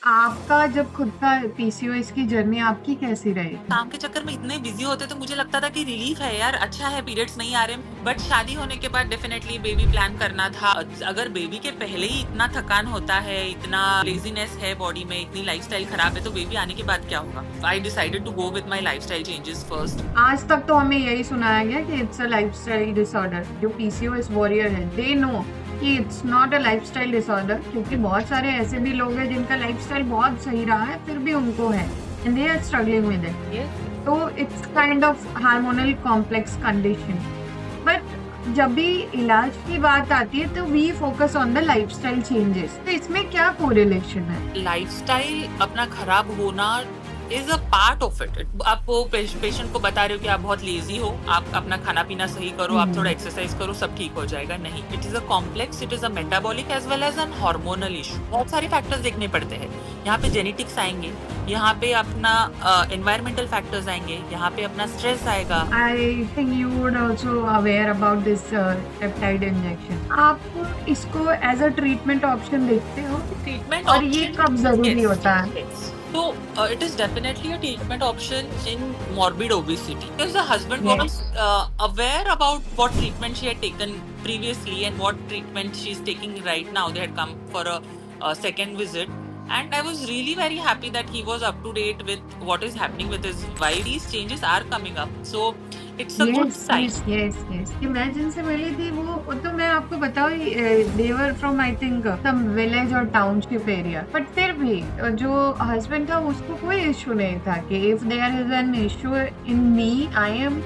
आपका जब खुद का पीसीओएस की जर्नी आपकी कैसी रही थी? काम के चक्कर में इतने बिजी होते तो मुझे लगता था कि रिलीफ है यार, अच्छा है पीरियड्स नहीं आ रहे। बट शादी होने के बाद डेफिनेटली बेबी प्लान करना था। अगर बेबी के पहले ही इतना थकान होता है, इतना लेजीनेस है बॉडी में, इतनी लाइफस्टाइल खराब है, तो बेबी आने के बाद क्या होगा? I decided to go with my lifestyle changes first. आज तक तो हमें यही सुनाया गया कि इट्स अ लाइफस्टाइल डिसऑर्डर। जो पीसीओएस वॉरियर है, दे नो कि it's not a lifestyle disorder, क्योंकि बहुत सारे ऐसे भी लोग हैं जिनका लाइफस्टाइल बहुत सही रहा है, फिर भी उनको है and they are struggling with it. तो it's kind of hormonal complex condition. But जब भी इलाज की बात आती है तो we focus on the lifestyle changes. तो इसमें क्या कोरिलेशन है? लाइफस्टाइल अपना खराब होना is a part of it. आप वो पेशेंट को बता रहे हो कि आप बहुत लेजी हो, आप अपना खाना पीना सही करो, आप थोड़ा एक्सरसाइज करो, सब ठीक हो जाएगा। नहीं, it is a complex, it is a metabolic as well as an hormonal issue. बहुत सारे फैक्टर्स देखने पड़ते हैं। यहाँ पे जेनेटिक्स आएंगे, यहाँ पे अपना एनवायरमेंटल फैक्टर्स आएंगे, यहाँ पे अपना स्ट्रेस आएगा। I think you would also aware about this peptide injection. आप इसको एज अ ट्रीटमेंट ऑप्शन देखते हो Treatment और ये option, कब जरूरी yes, होता है? yes. So it is definitely a treatment option in morbid obesity because the husband was Yes. aware about what treatment she had taken previously and what treatment she's taking right now. They had come for a second visit, and I was really very happy that he was up to date with what is happening with his wife. These changes are coming up, so it's a good yes sign. Yes yes yes कि मैं जिनसे मिली थी वो तो मैं आपको बताऊं, they were from I think some village और टाउनशिप एरिया, बट फिर भी जो हस्बैंड था उसको कोई इशू नहीं था कि if there is an issue in me I am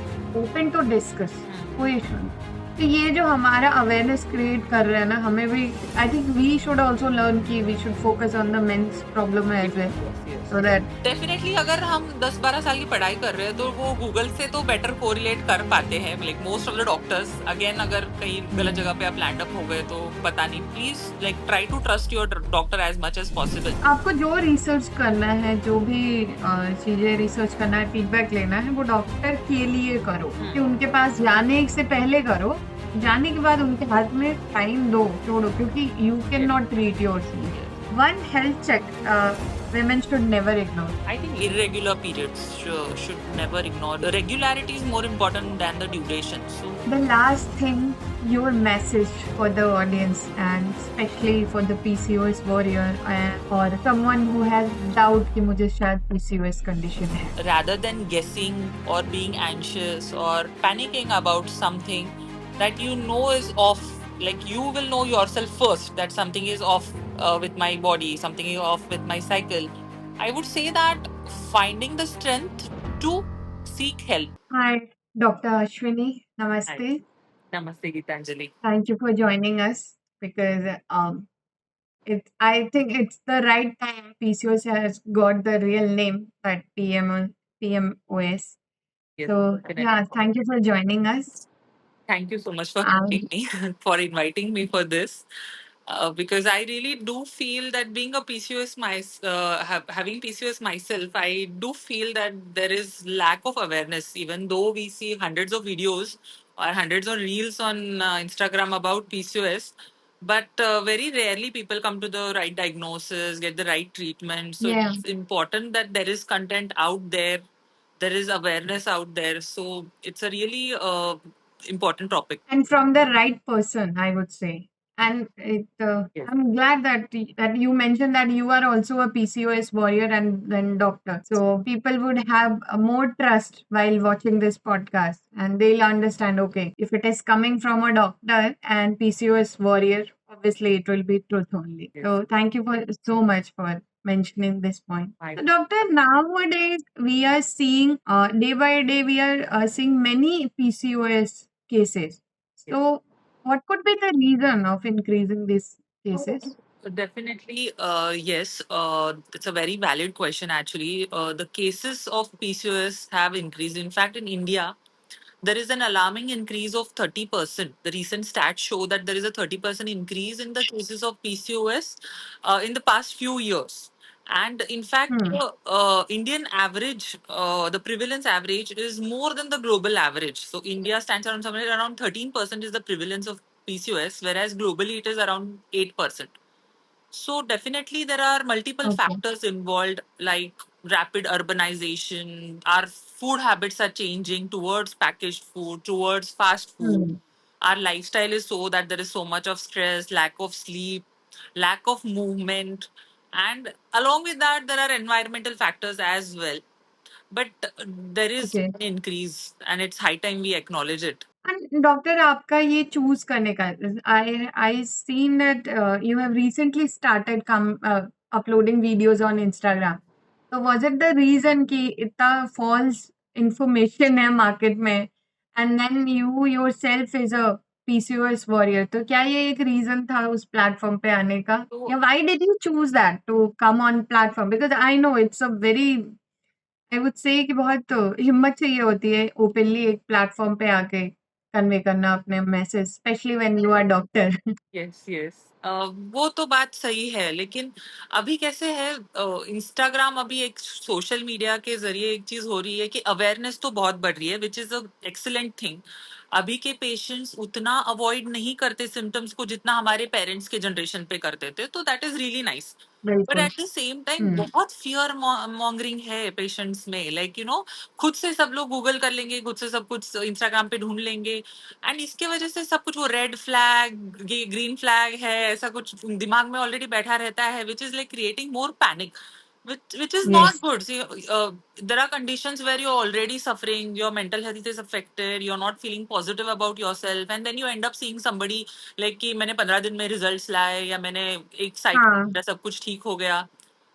open to discuss, कोई इशू नहीं। तो ये जो हमारा अवेयरनेस क्रिएट कर रहे हैं ना, हमें भी I think we should also learn कि we should focus on the men's problem as well, so that definitely अगर हम 10-12 साल की पढ़ाई कर रहे हैं तो वो गूगल से तो बेटर कोरिलेट कर पाते हैं, like most of the doctors. Again अगर कहीं गलत जगह पे आप लैंड अप हो गए तो पता नहीं, please like try to trust your doctor as much as possible. आपको जो रिसर्च करना है, जो भी चीजें रिसर्च करना है, फीडबैक लेना है, वो डॉक्टर के लिए करो, कि उनके पास जाने से पहले करो। जाने के बाद उनके हाथ में टाइम दो, छोड़ो, क्योंकि you can not treat yourself. One health check women should never ignore. I think irregular periods should never ignore. The regularity is more important than the duration. So The last thing, your message for the audience and especially for the PCOS warrior or someone who has doubt कि मुझे शायद PCOS condition है. rather than guessing or being anxious or panicking about something that you know is off, like you will know yourself first that something is off with my body, something is off with my cycle. I would say that finding the strength to seek help. Hi, Dr. Ashwini. Hi. Namaste. Namaste, Gitanjali. Thank you for joining us because I think it's the right time. PCOS has got the real name, that PMOS. Yes, So definitely. yeah, thank you for joining us. Thank you so much for Um, having me, for inviting me for this. Because I really do feel that being a PCOS having PCOS myself, I do feel that there is lack of awareness. Even though we see hundreds of videos or hundreds of reels on Instagram about PCOS, but very rarely people come to the right diagnosis, get the right treatment. So yeah. it's important that there is content out there, there is awareness out there. So it's a really important topic. And from the right person, I would say. And Yes. I'm glad that you mentioned that you are also a PCOS warrior and then doctor. So people would have more trust while watching this podcast, and they'll understand. Okay, if it is coming from a doctor and PCOS warrior, obviously it will be truth only. Yes. So thank you for so much for mentioning this point. I, So, doctor, nowadays we are seeing day by day we are seeing many PCOS cases. yes. So, what could be the reason of increasing these cases? Definitely, yes. It's a very valid question, actually. The cases of PCOS have increased. In fact, in India, there is an alarming increase of 30%. The recent stats show that there is a 30% increase in the cases of PCOS in the past few years. And in fact, Hmm. Indian average, the prevalence average is more than the global average. So India stands around somewhere around 13% is the prevalence of PCOS, whereas globally it is around 8%. So definitely there are multiple Okay. factors involved, like rapid urbanization. Our food habits are changing towards packaged food, towards fast food. Hmm. Our lifestyle is so that there is so much of stress, lack of sleep, lack of movement, and along with that there are environmental factors as well. But there is Okay. an increase, and it's high time we acknowledge it. And doctor आपका ये choose करने का I seen that you have recently started uploading videos on Instagram. तो was it the reason कि इतना false information है market में and then you yourself is a PCOS warrior, तो क्या ये एक रीज़न था उस प्लेटफ़ॉर्म पे आने का? So या why did you choose that to come on platform? Because I know it's a very, I would say कि बहुत हिम्मत चाहिए होती है ओपनली एक प्लेटफॉर्म पे आके कन्वे करना अपने message, specially when you are doctor. Yes yes, वो तो बात सही है, लेकिन अभी कैसे है, इंस्टाग्राम अभी एक सोशल मीडिया के जरिए एक चीज हो रही है कि अवेयरनेस तो बहुत बढ़ रही है, which is a excellent thing. अभी के पेशेंट्स उतना अवॉइड नहीं करते सिम्टम्स को जितना हमारे पेरेंट्स के जनरेशन पे करते थे, तो that is really nice. But बिल्कुल। एट द सेम टाइम हुँ, बहुत फियर मॉन्गरिंग है पेशेंट्स में, लाइक खुद से सब लोग गूगल कर लेंगे, खुद से सब कुछ इंस्टाग्राम पे ढूंढ लेंगे, एंड इसके वजह से सब कुछ वो रेड फ्लैग, ये ग्रीन फ्लैग है, ऐसा कुछ दिमाग में ऑलरेडी बैठा रहता है, which is like creating more panic, which is not yes. good. See, there are conditions where you're already suffering, your mental health is affected, you're not feeling positive about yourself, and then you end up seeing somebody like कि मैंने 15 दिन में results लाए, या मैंने एक site हाँ, सब कुछ ठीक हो गया।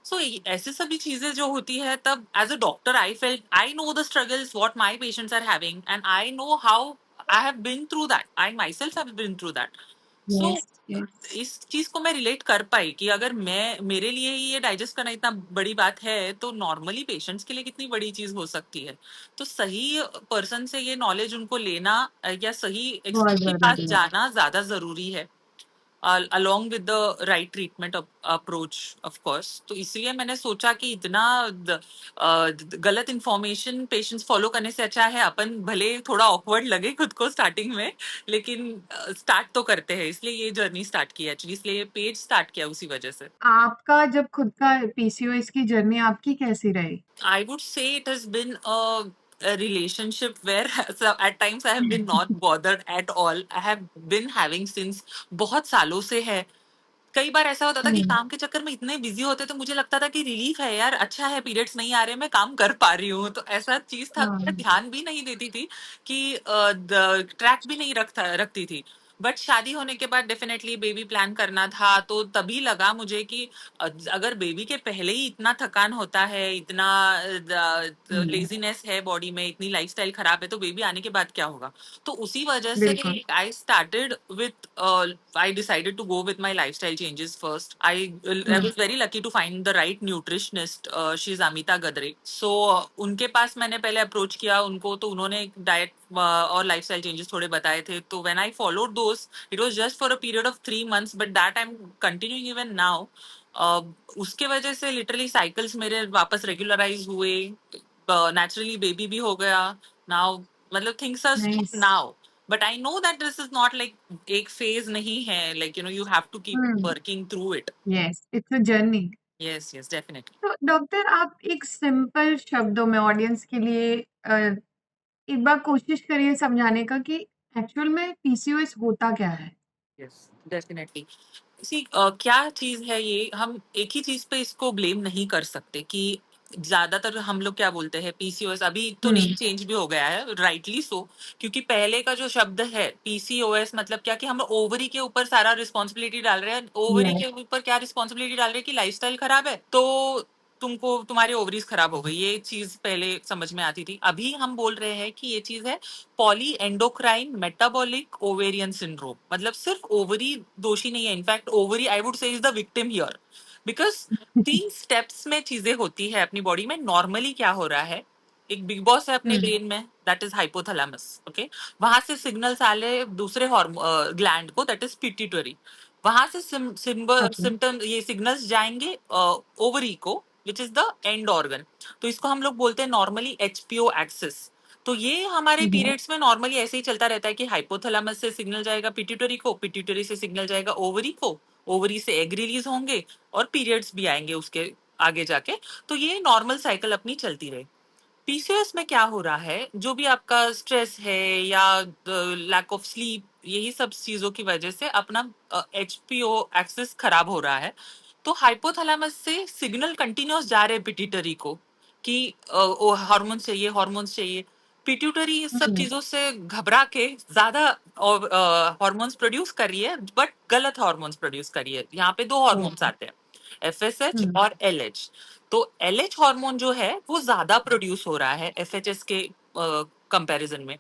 सो ऐसी सभी चीजें जो होती है, तब as a doctor I felt I know the struggles what my patients are having, and I know how I have been through that, I myself have been through that. So yes, yes. इस चीज को मैं relate कर पाई कि अगर मैं, मेरे लिए ही ये डाइजेस्ट करना इतना बड़ी बात है, तो नॉर्मली पेशेंट्स के लिए कितनी बड़ी चीज हो सकती है। तो सही पर्सन से ये नॉलेज उनको लेना, या सही बहुत एक्सपर्ट के पास ज़रूरी है। जाना ज्यादा जरूरी है, along with the right treatment approach, of course. तो इसलिए मैंने सोचा कि इतना गलत इंफॉर्मेशन पेशेंट्स फॉलो करने से अच्छा है अपन भले थोड़ा ऑकवर्ड लगे खुद को स्टार्टिंग में, लेकिन स्टार्ट तो करते हैं, इसलिए ये जर्नी स्टार्ट की एक्चुअली, इसलिए ये पेज स्टार्ट किया उसी वजह से। आपका जब खुद का पीसीओएस की जर्नी आपकी कैसी रही? I would say it has been a relationship where so at times I have been not bothered at all. I have been having since बहुत सालों से है। कई बार ऐसा होता था कि हुँ, काम के चक्कर में इतने बिजी होते, तो मुझे लगता था कि रिलीफ है यार, अच्छा है पीरियड्स नहीं आ रहे, मैं काम कर पा रही हूँ, तो ऐसा चीज था, हाँ, मैं ध्यान भी नहीं देती थी कि ट्रैक भी नहीं रखती थी। बट शादी होने के बाद डेफिनेटली बेबी प्लान करना था, तो तभी लगा मुझे कि अगर बेबी के पहले ही इतना थकान होता है, इतना हुँ, लेजीनेस है बॉडी में, इतनी लाइफस्टाइल खराब है, तो बेबी आने के बाद क्या होगा। तो उसी वजह से बिल्कुल। I started with I decided to go with my lifestyle changes first. I hmm, was very lucky to find the right nutritionist. She's Amita Gadre. So उनके पास मैंने पहले अप्रोच किया उनको, तो उन्होंने डाइट और लाइफस्टाइल चेंजेस थोड़े बताए थे, तो when I followed those, it was just for a period of 3 months, but that I am continuing even now. उसके वजह से लिटरली साइकिल्स मेरे वापस रेगुलराइज हुए, नेचुरली बेबी भी हो गया नाउ, मतलब things are nice. Now. But I know that this is not like एक फेज नहीं है, like you have to keep hmm, working through it. Yes, it's a journey. Yes yes definitely. तो doctor आप एक simple शब्दों में audience के लिए एक बार कोशिश करिए समझाने का कि एक्चुअल में पीसीओएस होता क्या है? Yes definitely. सी क्या चीज है ये, हम एक ही चीज पे इसको ब्लेम नहीं कर सकते कि ज्यादातर हम लोग क्या बोलते हैं पीसीओएस, अभी तो नेम हुँ, चेंज भी हो गया है राइटली सो, क्योंकि पहले का जो शब्द है पीसीओएस मतलब क्या, कि हम ओवरी के ऊपर सारा रिस्पॉन्सिबिलिटी डाल रहे हैं, ओवरी येस। के ऊपर क्या रिस्पॉन्सिबिलिटी डाल रहे हैं कि लाइफस्टाइल खराब है, तो तुमको तुम्हारी ओवरीज खराब हो गई, ये चीज पहले समझ में आती थी। अभी हम बोल रहे हैं कि ये चीज है poly endocrine metabolic ovarian syndrome, मतलब सिर्फ ओवरी दोषी नहीं है, इनफैक्ट ओवरी आई वुड से is the victim here, because 3 steps में चीजें होती है अपनी बॉडी में। नॉर्मली क्या हो रहा है, एक बिग बॉस है अपने हुँ, ब्रेन में, दैट इज हाइपोथैलेमस, ओके। वहां से सिग्नल्स आले दूसरे ग्लैंड को, दैट इज पिट्यूटरी। वहां से ओके। सिम्टम ये सिग्नल्स जाएंगे ओवरी को, which is the end organ. तो इसको हम लोग बोलते हैं नॉर्मली एचपीओ एक्सिस। तो ये हमारे हुँ, हुँ, पीरियड्स में नॉर्मली ऐसे ही चलता रहता है कि हाइपोथैलेमस से सिग्नल जाएगा पिट्यूटरी को, पिट्यूटरी से सिग्नल जाएगा ओवरी को, ओवरी से एग रिलीज होंगे और पीरियड्स भी आएंगे उसके आगे जाके। तो ये नॉर्मल साइकिल अपनी चलती रहे। पीसीओएस में क्या हो रहा है, जो भी आपका स्ट्रेस है या लैक ऑफ स्लीप, यही सब चीजों की वजह से अपना एचपीओ एक्सेस खराब हो रहा है। तो हाइपोथैलेमस से सिग्नल कंटिन्यूस जा रहे हैं पिट्यूटरी को कि हार्मोन्स चाहिए, हार्मोन्स चाहिए। पिट्यूटरी इस सब हम्म चीजों से घबरा के ज्यादा हार्मोन्स प्रोड्यूस कर रही है, बट गलत हार्मोन्स प्रोड्यूस कर रही है। यहाँ पे दो हार्मोन्स ओके आते हैं, एफएसएच हम्म और एलएच। तो एलएच हार्मोन जो है वो ज्यादा प्रोड्यूस हो रहा है एफएचएस के कंपैरिजन में।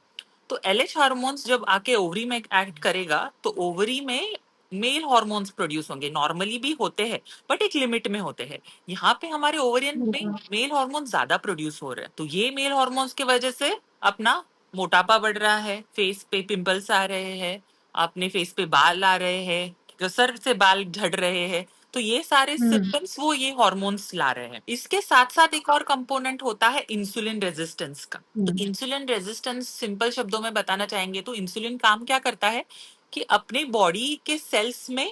तो एलएच हार्मोन्स जब आके ओवरी में एक्ट करेगा तो ओवरी में मेल हार्मोन्स प्रोड्यूस होंगे, नॉर्मली भी होते हैं बट एक लिमिट में होते हैं। यहाँ पे हमारे ओवरियन में बिल्कुल मेल हार्मोन ज्यादा प्रोड्यूस हो रहे हैं, तो ये मेल हार्मोन्स की वजह से अपना मोटापा बढ़ रहा है, फेस पे पिंपल्स आ रहे हैं, अपने फेस पे बाल आ रहे हैं, जो सर से बाल झड़ रहे हैं। तो ये सारे हम्म सिम्टम्स वो ये हॉर्मोन्स ला रहे हैं। इसके साथ साथ एक और कंपोनेंट होता है इंसुलिन रेजिस्टेंस का। तो हम्म इंसुलिन रेजिस्टेंस सिंपल शब्दों में बताना चाहेंगे तो इंसुलिन काम क्या करता है कि अपने बॉडी के सेल्स में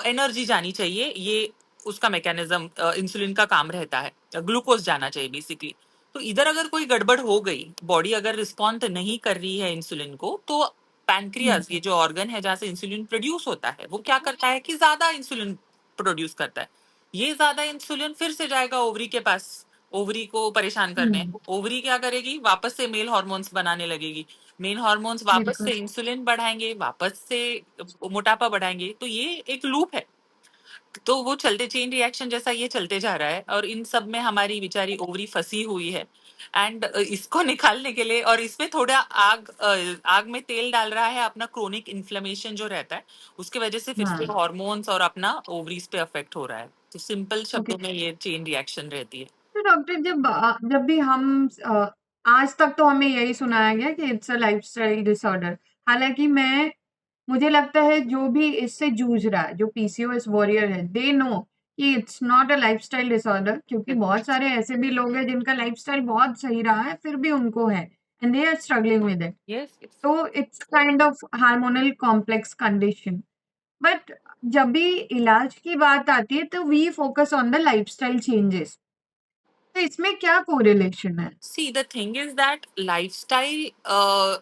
एनर्जी जानी चाहिए, ये उसका मैकेनिज्म इंसुलिन का काम रहता है, ग्लूकोज जाना चाहिए बेसिकली। तो इधर अगर कोई गड़बड़ हो गई, बॉडी अगर रिस्पॉन्ड नहीं कर रही है इंसुलिन को, तो पैनक्रियाज, ये जो ऑर्गन है जहाँ से इंसुलिन प्रोड्यूस होता है, वो क्या करता है कि ज्यादा इंसुलिन प्रोड्यूस करता है। ये ज्यादा इंसुलिन फिर से जाएगा ओवरी के पास, ओवरी को परेशान करने। हम्म ओवरी क्या करेगी, वापस से मेल हार्मोन्स बनाने लगेगी, मेल हार्मोन्स वापस बिल्कुल से इंसुलिन बढ़ाएंगे, वापस से मोटापा बढ़ाएंगे। तो ये एक लूप है। तो वो चलते चेन रिएक्शन जैसा ये चलते जा रहा है, और इन सब में हमारी बेचारी ओवरी फंसी हुई है। एंड इसको निकालने के लिए, और इसमें थोड़ा आग में तेल डाल रहा है अपना क्रोनिक इन्फ्लेमेशन जो रहता है, उसके वजह से फिर से हाँ हॉर्मोन्स और अपना ओवरीज पे अफेक्ट हो रहा है। तो सिंपल ओके शब्दों में ये चेन रिएक्शन रहती है। तो डॉक्टर जब भी हम आज तक तो हमें यही सुनाया गया कि इट्स अ लाइफस्टाइल डिसऑर्डर। हालांकि मुझे लगता है जो भी इससे जूझ रहा है, जो पीसीओएस वॉरियर है, दे नो कि it's not a lifestyle disorder, क्योंकि बहुत सारे ऐसे भी लोग हैं जिनका लाइफस्टाइल बहुत सही रहा है फिर भी उनको है and they are struggling with it. Yes. तो it's kind of hormonal complex condition. But जब भी इलाज की बात आती है तो we focus on the lifestyle changes. तो इसमें क्या कोरिलेशन है? See the thing is that lifestyle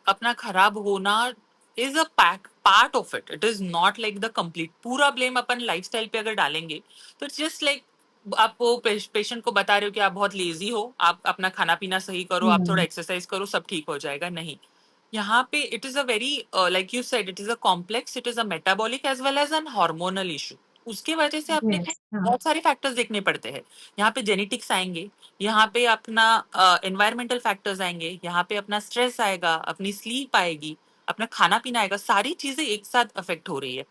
अपना खराब होना is a part of it, it is not like the complete. पूरा ब्लेम अपन लाइफस्टाइल पे अगर डालेंगे तो इट्स जस्ट लाइक आप वो पेशेंट को बता रहे हो कि आप बहुत लेजी हो, आप अपना खाना पीना सही करो, आप थोड़ा हुँ, एक्सरसाइज करो, सब ठीक हो जाएगा। नहीं, यहाँ पे it is a very like you said, it is a complex, it is a metabolic as well as an hormonal issue. उसके वजह से अपने को यस, हाँ, बहुत सारे फैक्टर्स देखने पड़ते हैं। यहाँ पे जेनेटिक्स आएंगे, यहाँ पे अपना एनवायरमेंटल फैक्टर्स आएंगे, यहाँ पे अपना स्ट्रेस आएगा, अपनी स्लीप आएगी, अपना खाना पीना आएगा, सारी चीजें एक साथ अफेक्ट हो रही है।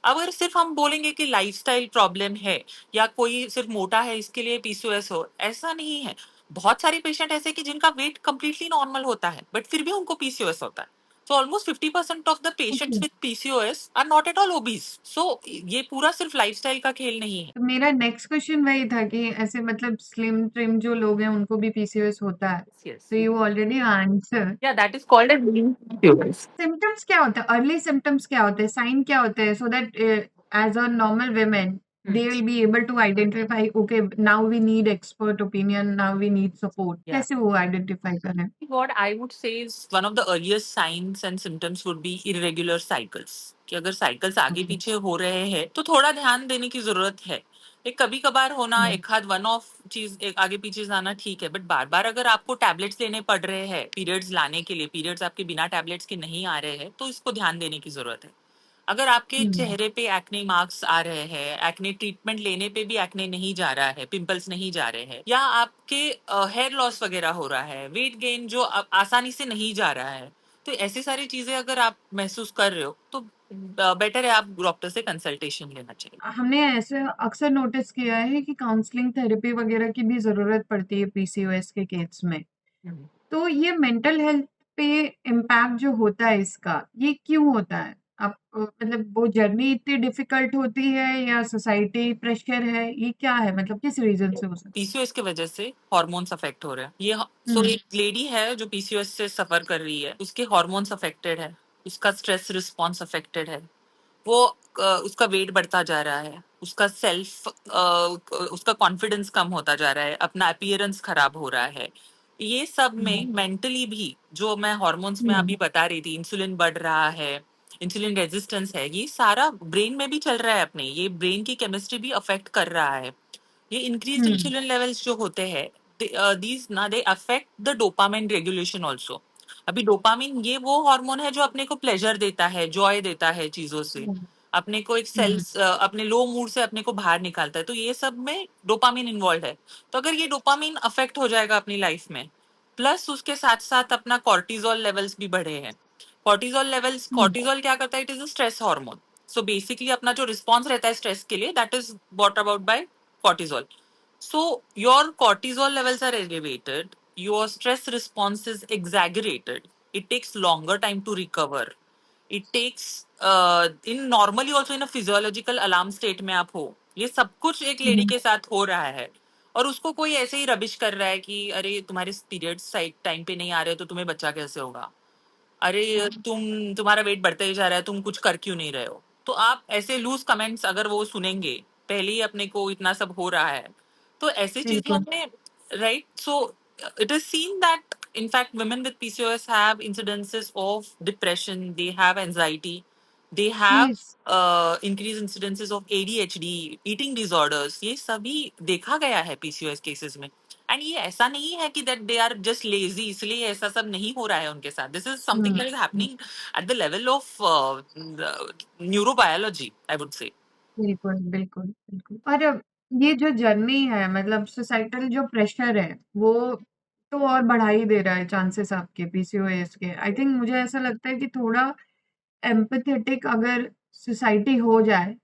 अगर सिर्फ हम बोलेंगे कि लाइफस्टाइल प्रॉब्लम है या कोई सिर्फ मोटा है इसके लिए पीसीओएस हो, ऐसा नहीं है। बहुत सारे पेशेंट ऐसे कि जिनका वेट कंप्लीटली नॉर्मल होता है बट फिर भी उनको पीसीओएस होता है। So almost 50% of the okay. patients with PCOS are not at all obese. So ये पूरा सिर्फ लाइफस्टाइल का खेल नहीं है। तो मेरा नेक्स्ट क्वेश्चन वही था कि ऐसे मतलब स्लिम ट्रिम जो लोग हैं उनको भी पीसीओएस होता है। Yes. तो you already answer. Yeah, that is called as PCOS. Symptoms क्या होता है? अर्ली सिम्पटम्स क्या होते हैं? साइन क्या होते हैं? So that as a normal woman Hmm. They will be able to identify okay now we need expert opinion, now we need support. Yeah. कैसे वो आइडेंटिफाई करें? What I would say is one of the earliest signs and symptoms would be irregular cycles. कि अगर cycles आगे okay. पीछे हो रहे हैं तो थोड़ा ध्यान देने की जरूरत है। एक कभी कभार होना, हुँ, एक आध वन ऑफ चीज एक आगे पीछे जाना ठीक है, बट बार बार अगर आपको टैबलेट्स लेने पड़ रहे हैं पीरियड्स लाने के लिए, पीरियड्स आपके बिना टैबलेट्स के नहीं आ रहे हैं, तो इसको ध्यान देने की जरूरत है। अगर आपके हुँ, चेहरे पे एक्ने मार्क्स आ रहे हैं, एक्ने ट्रीटमेंट लेने पे भी एक्ने नहीं जा रहा है, पिंपल्स नहीं जा रहे हैं, या आपके हेयर लॉस वगैरह हो रहा है, वेट गेन जो आसानी से नहीं जा रहा है, तो ऐसी सारी चीजें अगर आप महसूस कर रहे हो तो बेटर है आप डॉक्टर से कंसल्टेशन लेना चाहिए। हमने ऐसे अक्सर नोटिस किया है कि काउंसलिंग थेरेपी वगैरह की भी ज़रूरत पड़ती है पीसीओएस के केस में। हम्म। तो ये मेंटल हेल्थ पे इम्पैक्ट जो होता है इसका, ये क्यों होता है? आप मतलब वो जर्नी इतनी डिफ़िकल्ट होती है या सोसाइटी प्रेशर है, ये क्या है? मतलब किस रीज़न से हो सकता पीसीओएस की वजह से हार्मोन्स अफेक्ट हो रहे हैं। ये है? सो हुँ, एक लेडी है जो पीसीओएस से सफर कर रही है, उसके हार्मोन्स अफेक्टेड है, उसका स्ट्रेस रिस्पॉन्स अफेक्टेड है, वो उसका वेट बढ़ता जा रहा है, उसका उसका कॉन्फिडेंस कम होता जा रहा है, अपना अपीयरेंस खराब हो रहा है। ये सब में मेंटली भी, जो मैं हार्मोन्स में अभी बता रही थी, इंसुलिन बढ़ रहा है, इंसुलिन रेजिस्टेंस है, ये सारा ब्रेन में भी चल रहा है अपने, ये ब्रेन की केमिस्ट्री भी अफेक्ट कर रहा है। ये इंक्रीज हम्म इंसुलिन लेवल्स जो होते हैं, दीज ना they affect the dopamine regulation also. अभी डोपामिन ये वो हार्मोन है जो अपने को प्लेजर देता है, जॉय देता है चीजों से, अपने को एक हम्म सेल्स अपने लो मूड से अपने को बाहर निकालता है, तो ये सब में डोपामिन इन्वॉल्व है। तो अगर ये डोपामिन अफेक्ट हो जाएगा अपनी लाइफ में, प्लस उसके साथ साथ अपना कॉर्टिजोल लेवल्स भी बढ़े हैं। हम्म कॉर्टिजोल क्या करता है, it is a stress hormone. So basically अपना जो रिस्पॉन्स रहता है स्ट्रेस के लिए, that is bought about by cortisol. So your cortisol levels are elevated, your stress response is exaggerated. It takes longer time to recover. It takes in normally also in a physiological alarm state में आप हो, ये सब कुछ एक lady हम्म के साथ हो रहा है, और उसको कोई ऐसे ही रबिश कर रहा है कि अरे तुम्हारे पीरियड्स टाइम पे नहीं आ रहे तो तुम्हें बच्चा कैसे होगा, अरे तुम्हारा वेट बढ़ता ही जा रहा है, तुम कुछ कर क्यों नहीं रहे हो। तो आप ऐसे लूज कमेंट्स अगर वो सुनेंगे, पहले ही अपने को इतना सब हो रहा है, तो ऐसी चीजों बिल्कुल में, right. So it is seen that in fact women with PCOS have incidences of depression, they have anxiety, they have yes increased incidences of ADHD, eating disorders, ये सभी देखा गया है PCOS केसेस में। एंड ये ऐसा नहीं है कि that they are just lazy, इसलिए ऐसा सब नहीं हो रहा है उनके साथ। This is something that is hmm happening at the level of neurobiology, I would say. बिल्कुल, बिल्कुल, बिल्कुल। और ये जो जर्नी है मतलब सोसाइटल जो प्रेशर है, वो तो और बढ़ा ही दे रहा है चांसेस आपके पीसीओएस के। आई थिंक मुझे ऐसा लगता है कि थोड़ा एम्पैथेटिक अगर सोसाइटी हो जाए,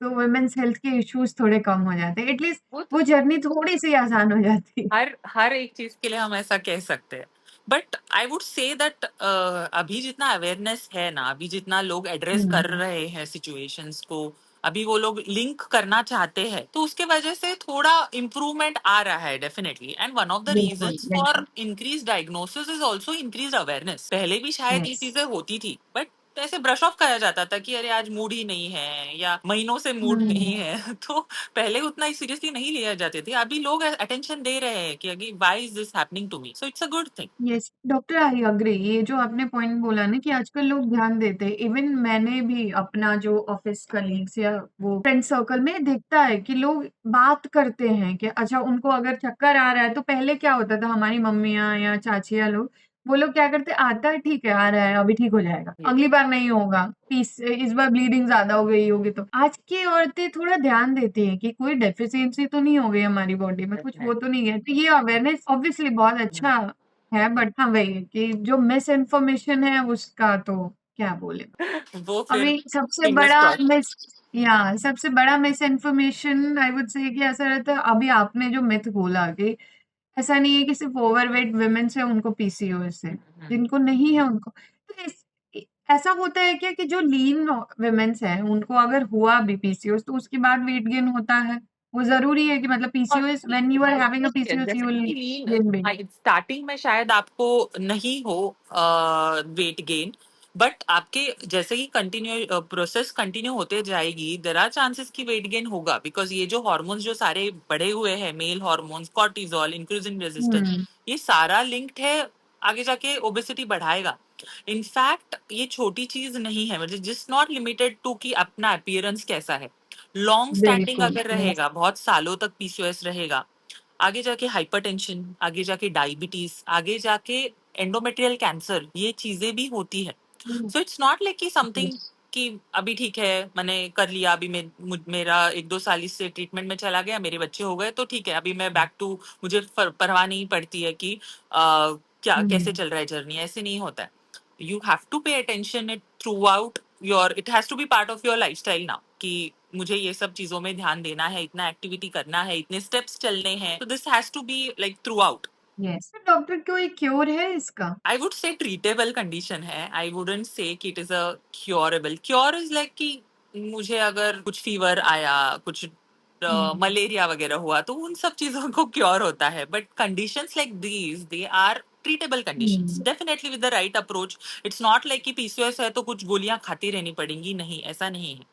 तो वुमेन्स हेल्थ के इश्यूज़ थोड़े कम हो जाते हैं। एटलीस्ट वो तो वो जर्नी थोड़ी-सी आसान हो जाती है। हर एक चीज के लिए हम ऐसा कह सकते हैं, but I would say that अभी जितना अवेयरनेस है ना, अभी जितना लोग एड्रेस हुँ, कर रहे हैं सिचुएशंस को, अभी वो लोग लिंक करना चाहते हैं, तो उसके वजह से थोड़ा इम्प्रूवमेंट आ रहा है definitely. And one of the बिल्कुल, रीजंस फॉर बिल्कुल। Increase diagnosis is also increase awareness. पहले भी शायद ये यस। चीजें होती थी, बट ऐसे ब्रश ऑफ करा जाता था कि अरे आज मूड ही नहीं है, या महीनों से मूड नहीं हुँ। है तो पहले उतना सीरियसली नहीं लिया जाते थे। अभी लोग अटेंशन दे रहे हैं कि अगे why is this happening to me, so it's a good thing. Yes, doctor I agree. ये जो आपने पॉइंट बोला ना कि आजकल लोग ध्यान देते हैं। इवन मैंने भी अपना जो ऑफिस कलीग्स या वो फ्रेंड सर्कल में देखता है कि लोग बात करते हैं कि अच्छा उनको अगर चक्कर आ रहा है तो पहले क्या होता था हमारी मम्मियाँ या चाचियाँ लोग, वो लोग क्या करते आता है ठीक है आ रहा है अभी ठीक हो जाएगा, अगली बार नहीं होगा, इस बार ब्लीडिंग ज्यादा हो गई होगी। तो आज की औरतें थोड़ा ध्यान देती हैं कि कोई डेफिशिएंसी तो नहीं हो गई हमारी बॉडी में, कुछ वो तो नहीं है। तो ये अवेयरनेस ऑब्वियसली बहुत अच्छा है, बट हाँ वही है कि जो मिस इन्फॉर्मेशन है उसका तो क्या बोले। वो फिर अभी सबसे फिंगर्स बड़ा क्रॉस्ड। मिस या सबसे बड़ा miss information I would say कि ऐसा रहता है। अभी आपने जो मिथ बोला कि ऐसा नहीं है कि सिर्फ ओवरवेट वुमेन्स है उनको पीसीओएस है, जिनको नहीं है उनको तो ऐसा होता है क्या कि जो लीन वुमेन्स है उनको अगर हुआ भी पीसीओएस तो उसके बाद वेट गेन होता है? वो जरूरी है कि मतलब PCOS when you are having a PCOS you will gain weight? Starting में शायद आपको नहीं हो वेट गेन, बट आपके जैसे ही कंटिन्यू प्रोसेस कंटिन्यू होते जाएगी, देर आर चांसेस कि वेट गेन होगा, बिकॉज ये जो हॉर्मोन्स जो सारे बढ़े हुए हैं, male hormones, cortisol, increasing resistance, हुँ, ये सारा लिंक्ड है, आगे जाके ओबेसिटी बढ़ाएगा। इनफैक्ट ये छोटी चीज नहीं है, मतलब जिस नॉट लिमिटेड टू कि अपना अपीयरेंस कैसा है, लॉन्ग स्टैंडिंग बिल्कुल, अगर यस। रहेगा, बहुत सालों तक पीसीओएस रहेगा, आगे जाके हाइपरटेंशन, आगे जाके डायबिटीज, आगे जाके एंडोमेट्रियल कैंसर, ये चीजें भी होती है। हुँ, सो इट्स नॉट लाइक कि समथिंग यस। कि अभी ठीक है मैंने कर लिया, अभी मेरा 1-2 साल इससे ट्रीटमेंट में चला गया, मेरे बच्चे हो गए तो ठीक है, अभी मैं बैक टू, मुझे परवाह नहीं पड़ती है कि क्या कैसे हुँ, चल रहा है जर्नी, ऐसे नहीं होता है। You have to pay attention it throughout your, it has to be part of your lifestyle now, कि मुझे ये सब चीजों में ध्यान देना है, इतना एक्टिविटी करना है, इतने स्टेप्स चलने हैं, तो this has to be like throughout. Yes. तो डॉक्टर कोई क्योर है इसका? I would say treatable condition है, आई वुडेंट से कि it is a curable. Cure is like कि मुझे अगर कुछ फीवर आया, कुछ मलेरिया वगैरह हुआ तो उन सब चीजों को क्योर होता है. But conditions like these they are treatable conditions definitely with the right approach. It's not like कि पीसीओएस है तो कुछ गोलियां खाती रहनी पड़ेंगी. नहीं, ऐसा नहीं है.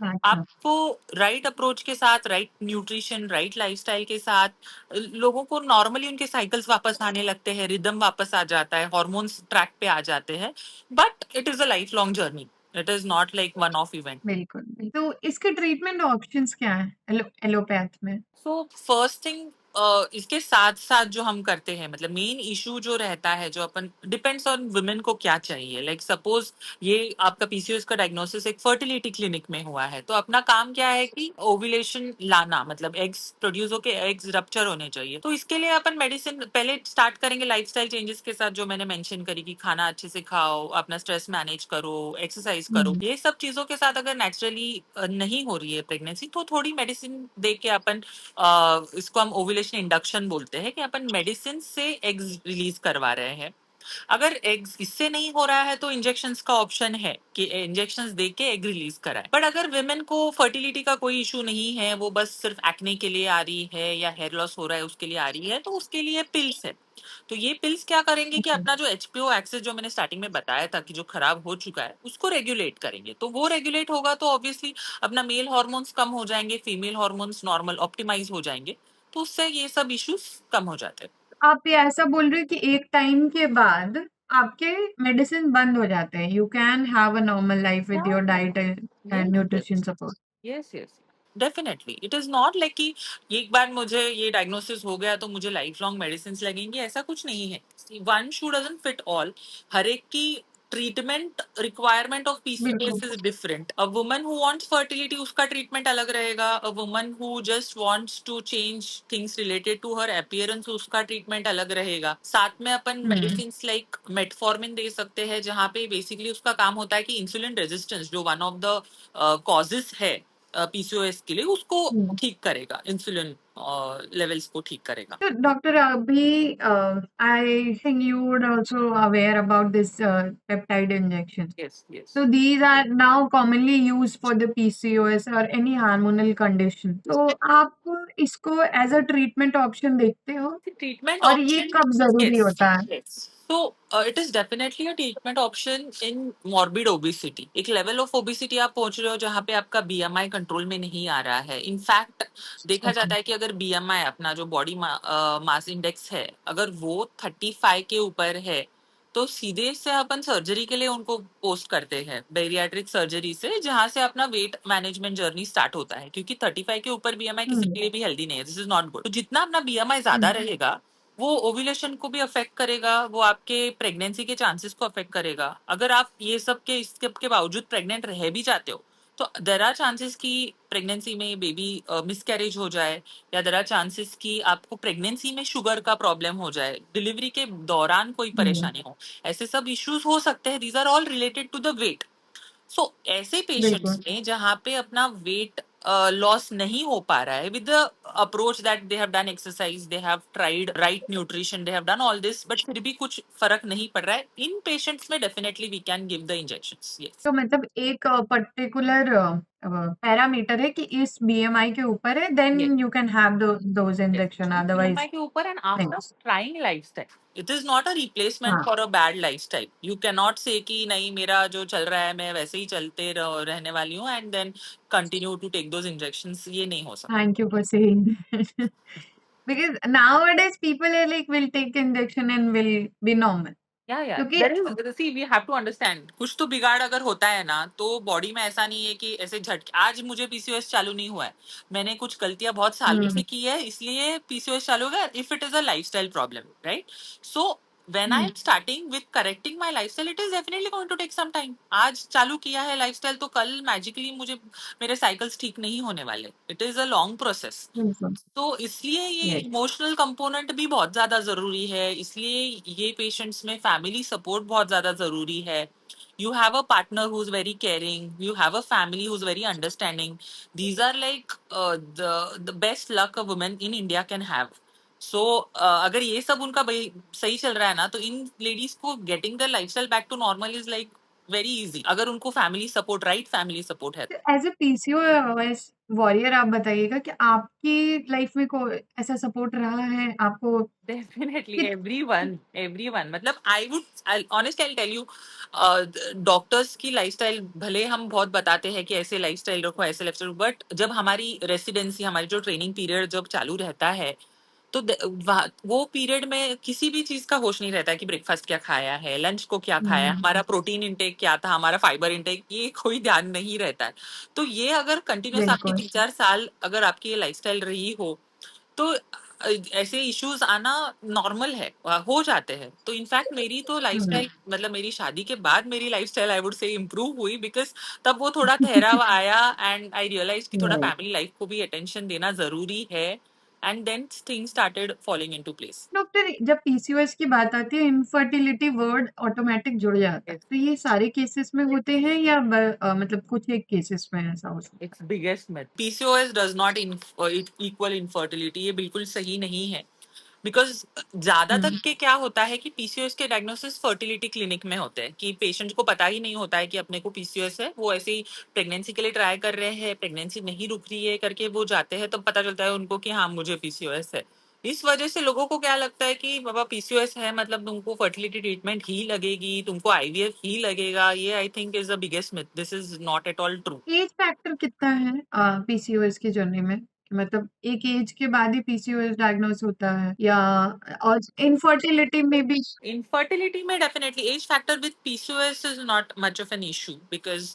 अच्छा. आपको राइट अप्रोच के साथ, राइट न्यूट्रिशन, राइट लाइफस्टाइल के साथ लोगों को नॉर्मली उनके साइकिल्स वापस आने लगते हैं, रिदम वापस आ जाता है, हॉर्मोन्स ट्रैक पे आ जाते हैं. But it is a life long journey. It is not like one of event. बिल्कुल, तो इसके ट्रीटमेंट ऑप्शंस क्या हैं एलोपैथ में? सो फर्स्ट थिंग, इसके साथ साथ जो हम करते हैं, मतलब मेन इशू जो रहता है, जो अपन डिपेंड्स ऑन वुमेन को क्या चाहिए. लाइक सपोज ये आपका पीसीओएस का डायग्नोसिस एक फर्टिलिटी क्लिनिक में हुआ है, तो अपना काम क्या है कि ओव्यूलेशन लाना, मतलब एग्स प्रोड्यूस होके एग्स रप्चर होने चाहिए. तो इसके लिए अपन मेडिसिन पहले स्टार्ट करेंगे लाइफस्टाइल चेंजेस के साथ, जो मैंने मेंशन करी कि खाना अच्छे से खाओ, अपना स्ट्रेस मैनेज करो, एक्सरसाइज करो. हुँ, ये सब चीजों के साथ अगर नेचुरली नहीं हो रही है प्रेगनेंसी, तो थोड़ी मेडिसिन दे के अपन इसको हम ओव्यूलेशन इंडक्शन बोलते हैं, कि अपन मेडिसिन से एग्स रिलीज करवा रहे हैं. अगर एग्स इससे नहीं हो रहा है तो इंजेक्शंस का ऑप्शन है कि इंजेक्शंस दे के एग रिलीज कराए. बट अगर विमेन को फर्टिलिटी का कोई इशू नहीं है, वो बस सिर्फ एक्ने के लिए आ रही है या हेयर लॉस हो रहा है उसके लिए आ रही है, तो उसके लिए पिल्स है. तो ये पिल्स क्या करेंगे कि ओके. अपना जो एचपीओ एक्सेस जो मैंने स्टार्टिंग में बताया था कि जो खराब हो चुका है उसको रेगुलेट करेंगे. तो वो रेगुलेट होगा तो ऑब्वियसली अपना मेल हार्मोन्स कम हो जाएंगे, फीमेल हार्मोन्स नॉर्मल ऑप्टिमाइज हो जाएंगे. तो उससे ये सब इश्यूज कम हो जाते हैं. आप ये ऐसा बोल रहे हो कि एक टाइम के बाद आपके मेडिसिन बंद हो जाते हैं, you can have a normal life with your diet and Yes, nutrition yes. Support. Yes, yes. Definitely it is not like कि एक बार मुझे ये डायग्नोसिस हो गया तो मुझे लाइफ लॉन्ग मेडिसिन लगेंगी, ऐसा कुछ नहीं है. One shoe doesn't fit all. हर एक की ट्रीटमेंट रिक्वायरमेंट ऑफ बिल्कुल. PCOS is different. A woman who wants fertility, उसका ट्रीटमेंट अलग रहेगा. A woman who just wants to change things related to her appearance, उसका ट्रीटमेंट अलग रहेगा. साथ में अपन हुँ, मेडिसिन लाइक मेटफॉर्मिन दे सकते हैं, जहाँ पे बेसिकली उसका काम होता है कि इंसुलिन रेजिस्टेंस जो वन ऑफ द कॉजेस है पीसीओएस के लिए, उसको हुँ. ठीक करेगा. इंसुलिन लेवल्स को ठीक करेगा. So, Doctor Abhi, I think you would also aware about this peptide injection. Yes, yes. So these are now commonly used for the PCOS or any hormonal condition. तो आप इसको एज अ ट्रीटमेंट ऑप्शन देखते हो Treatment और ये option, कब जरूरी yes, होता है? yes. So it is definitely a treatment option in morbid obesity. एक लेवल ऑफ ओबिसिटी आप पहुंच रहे हो जहां पे आपका बीएमआई कंट्रोल में नहीं आ रहा है. इनफैक्ट देखा ओके. जाता है कि अगर बीएमआई अपना जो बॉडी मास इंडेक्स है, अगर वो 35 के ऊपर है, तो सीधे से अपन सर्जरी के लिए उनको पोस्ट करते हैं, बेरियाट्रिक सर्जरी से, जहां से अपना वेट मैनेजमेंट जर्नी स्टार्ट होता है. क्योंकि 35 के ऊपर बीएमआई किसी हुँ, के लिए भी हेल्दी नहीं है. This is not good. तो जितना अपना बीएमआई ज्यादा हुँ, रहेगा, वो ओव्यूलेशन को भी अफेक्ट करेगा, वो आपके प्रेगनेंसी के चांसेस को अफेक्ट करेगा. अगर आप ये सब के इसके के बावजूद प्रेग्नेंट रह भी जाते हो, तो देर आर चांसेस कि प्रेगनेंसी में बेबी मिसकैरेज हो जाए, या देर आर चांसेस कि आपको प्रेगनेंसी में शुगर का प्रॉब्लम हो जाए, डिलीवरी के दौरान कोई हुँ, परेशानी हो. ऐसे सब इश्यूज हो सकते हैं. These are all related to the weight. So ऐसे पेशेंट्स बिल्कुल. में जहाँ पे अपना वेट लॉस नहीं हो पा रहा है, with the approach that they have done exercise, they have tried right nutrition, they have done all this, but फिर भी कुछ फर्क नहीं पड़ रहा है, इन पेशेंट्स में definitely we can give the injections. Yes, तो मतलब एक पर्टिकुलर पैरामीटर है कि इस बीएमआई के ऊपर है, yes, then you can have those yes. Injection BMI otherwise के ऊपर एंड नहीं. After trying lifestyle. It is not a replacement हाँ. For a bad lifestyle. You can not say कि नहीं, मेरा जो चल रहा है मैं वैसे ही चलते रहने वाली हूँ and then continue to take those injections. ये नहीं हो सकता. Thank you for saying that. Because nowadays people are like will take injection and will be normal. या क्योंकि there is, see we have to understand, कुछ तो बिगाड़ अगर होता है ना, तो बॉडी में ऐसा नहीं है कि ऐसे झटके. आज मुझे पीसीओएस चालू नहीं हुआ है, मैंने कुछ गलतियां बहुत सालों से हुँ, की है, इसलिए पीसीओएस चालू हो गया. If it is a lifestyle problem, right? So when I hmm, am starting with correcting my lifestyle, it is definitely going to take some time. आज चालू किया है लाइफस्टाइल तो कल मैजिकली मुझे मेरे साइकिल्स ठीक नहीं होने वाले. It is a long process. बिल्कुल. तो इसलिए ये यस. इमोशनल कंपोनेंट भी बहुत ज्यादा जरूरी है. इसलिए ये पेशेंट्स में फैमिली सपोर्ट बहुत ज्यादा जरूरी है. You have a partner who is very caring, you have a family who is very understanding. These are like the best luck a women in India can have. So अगर ये सब उनका सही चल रहा है ना, तो इन लेडीज को getting the lifestyle back to normal is like very easy, अगर उनको family support, right family support है। एज ए पीसीओएस वॉरियर आप बताइएगा कि आपकी लाइफ में कोई ऐसा सपोर्ट रहा है आपको Definitely, कि, everyone. मतलब honestly I'll tell you, doctors की लाइफस्टाइल भले हम बहुत बताते हैं कि ऐसे लाइफस्टाइल रखो, ऐसे लाइफस्टाइल, बट जब हमारी रेसिडेंसी, हमारी जो ट्रेनिंग पीरियड जब चालू रहता है, तो वो पीरियड में किसी भी चीज का होश नहीं रहता है कि ब्रेकफास्ट क्या खाया है, लंच को क्या खाया है, हमारा प्रोटीन इंटेक क्या था, हमारा फाइबर इंटेक, ये कोई ध्यान नहीं रहता है। तो ये अगर कंटिन्यूस आपकी बिल्कुल 3-4 साल अगर आपकी ये लाइफस्टाइल रही हो, तो ऐसे इश्यूज आना नॉर्मल है, हो जाते हैं। तो इनफैक्ट मेरी तो लाइफस्टाइल, मतलब मेरी शादी के बाद मेरी लाइफस्टाइल आई वुड से इम्प्रूव हुई, बिकॉज तब वो थोड़ा ठहराव आया एंड आई रियलाइज कि थोड़ा फैमिली लाइफ को भी अटेंशन देना जरूरी है, and then things started falling into place. Doctor, जब पीसीओएस की बात आती है इनफर्टिलिटी वर्ड ऑटोमेटिक जुड़ जाता है, तो ये सारे केसेस में होते हैं या मतलब कुछ एक केसेस में ऐसा हो सकता it's biggest myth, PCOS does not equal infertility, ये बिल्कुल सही नहीं है। बिकॉज है? ज्यादातर के क्या होता है कि पीसीओएस के डायग्नोसिस फर्टिलिटी क्लिनिक में होते हैं, कि पेशेंट को पता ही नहीं होता है कि अपने को पीसीओएस है, वो ऐसे ही प्रेगनेंसी के लिए ट्राई कर रहे हैं, प्रेगनेंसी नहीं रुक रही है करके वो जाते हैं, तब पता चलता है उनको कि हाँ मुझे पीसीओएस है। इस वजह से लोगों को क्या लगता है कि बाबा पीसीओएस है मतलब तुमको फर्टिलिटी ट्रीटमेंट ही लगेगी, तुमको आईवीएफ ही लगेगा। ये I think is the biggest myth, this is not at all true. Age factor कितना है पीसीओएस की जर्नी में? मतलब एक एज के बाद ही पीसीओएस डायग्नोस होता है या और इनफर्टिलिटी में भी? Infertility may definitely, age factor with PCOS is not much of an issue, because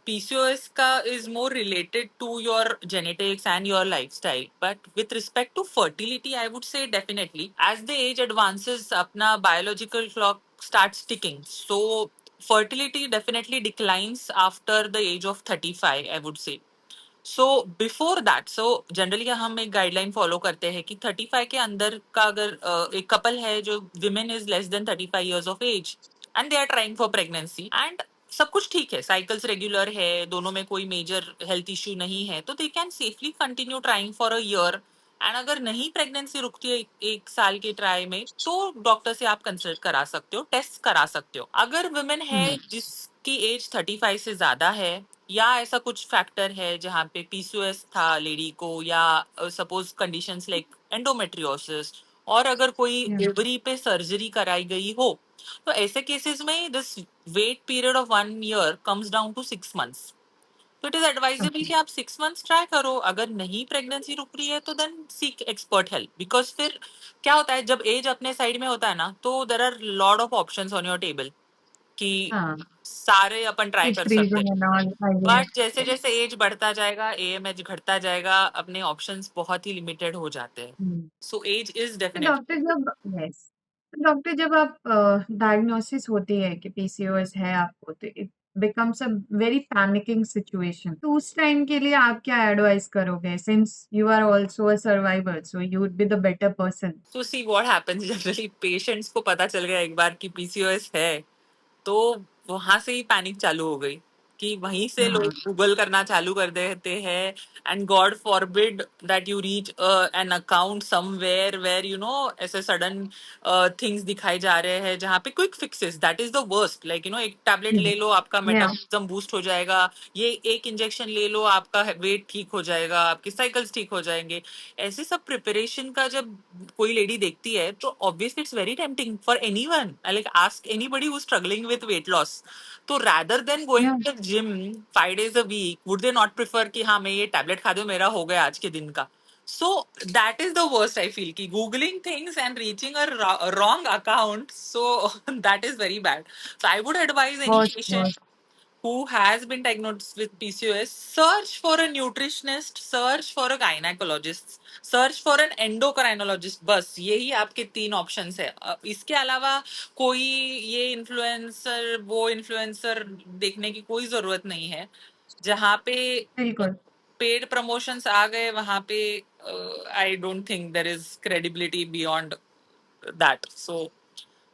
PCOS is more related to your genetics and your lifestyle. But with respect to fertility, I would say definitely as the age advances, apna biological clock starts ticking. So fertility definitely declines after the age of 35, I would say. So before that, so generally हम एक guideline follow करते हैं कि 35 के अंदर का अगर एक कपल है जो women is less than 35 years of age and they are trying for pregnancy and सब कुछ ठीक है, साइकिल्स रेगुलर है, दोनों में कोई मेजर हेल्थ इश्यू नहीं है, तो they can safely continue trying for a year. And अगर नहीं प्रेगनेंसी रुकती है 1 साल के ट्राई में, तो डॉक्टर से आप कंसल्ट करा सकते हो, टेस्ट करा सकते हो। अगर वुमेन है हम्म, जिसकी एज 35 से ज्यादा है, या ऐसा कुछ फैक्टर है जहाँ पे पीसीओएस था लेडी को, या सपोज कंडीशंस लाइक एंडोमेट्रियोसिस, और अगर कोई या ओवरी पे सर्जरी कराई गई हो, तो ऐसे केसेस में this wait period of 1 year comes down to 6 months। तो इट इज एडवाइजेबल ओके, कि आप 6 months ट्राई करो, अगर नहीं प्रेगनेंसी रुक रही है तो then seek expert help. Because फिर क्या होता है, जब एज अपने साइड में होता है ना, तो there are lot of options on your table कि हाँ, सारे अपन ट्राई किड्स कर फ्रीज सकते हैं। होना आईवीएफ। बट जैसे जैसे एज बढ़ता जाएगा, एएमएच घटता जाएगा, अपने ऑप्शंस बहुत ही लिमिटेड हो जाते हैं। सो एज इज तो डेफिनेटली। डॉक्टर जब यस तो डॉक्टर जब आप डायग्नोसिस होती है कि पीसीओएस है आपको, तो it becomes a very panicking situation, तो उस टाइम के लिए आप क्या एडवाइस करोगे, since you are also a survivor, so you would be the better person? So see what happens, generally patients को पता चल गया एक बार कि पीसीओएस है, तो वहां से ही पैनिक चालू हो गई, कि वहीं से लोग हाँ, गूगल करना चालू कर देते हैं। And god forbid that you reach an account somewhere where ऐसे सडन थिंग्स दिखाए जा रहे हैं जहाँ पे quick fixes, that is the worst, like एक टैबलेट ले लो आपका या मेटाबॉलिज्म बूस्ट हो जाएगा, ये एक इंजेक्शन ले लो आपका वेट ठीक हो जाएगा, आपके साइकिल्स ठीक हो जाएंगे। ऐसे सब प्रिपरेशन का जब कोई लेडी देखती है, तो obviously it's very tempting for anyone, like ask anybody who struggling with weight loss. तो rather than going या to the gym 5 days a week, would they not prefer कि हाँ मैं ये टैबलेट खा दूं, मेरा हो गया आज के दिन का। So that is the worst I feel, कि googling things and reaching a wrong account, so that is very bad. So I would advise any बहुत patient बहुत who has been diagnosed with PCOS, search for a nutritionist, search for a gynecologist, search for an endocrinologist। बस यही आपके 3 options है। इसके अलावा कोई ये इन्फ्लुएंसर वो इन्फ्लुएंसर देखने की कोई जरूरत नहीं है। जहाँ पे बिल्कुल। पेड प्रमोशंस आ गए, वहां पे I don't think there is credibility beyond that. So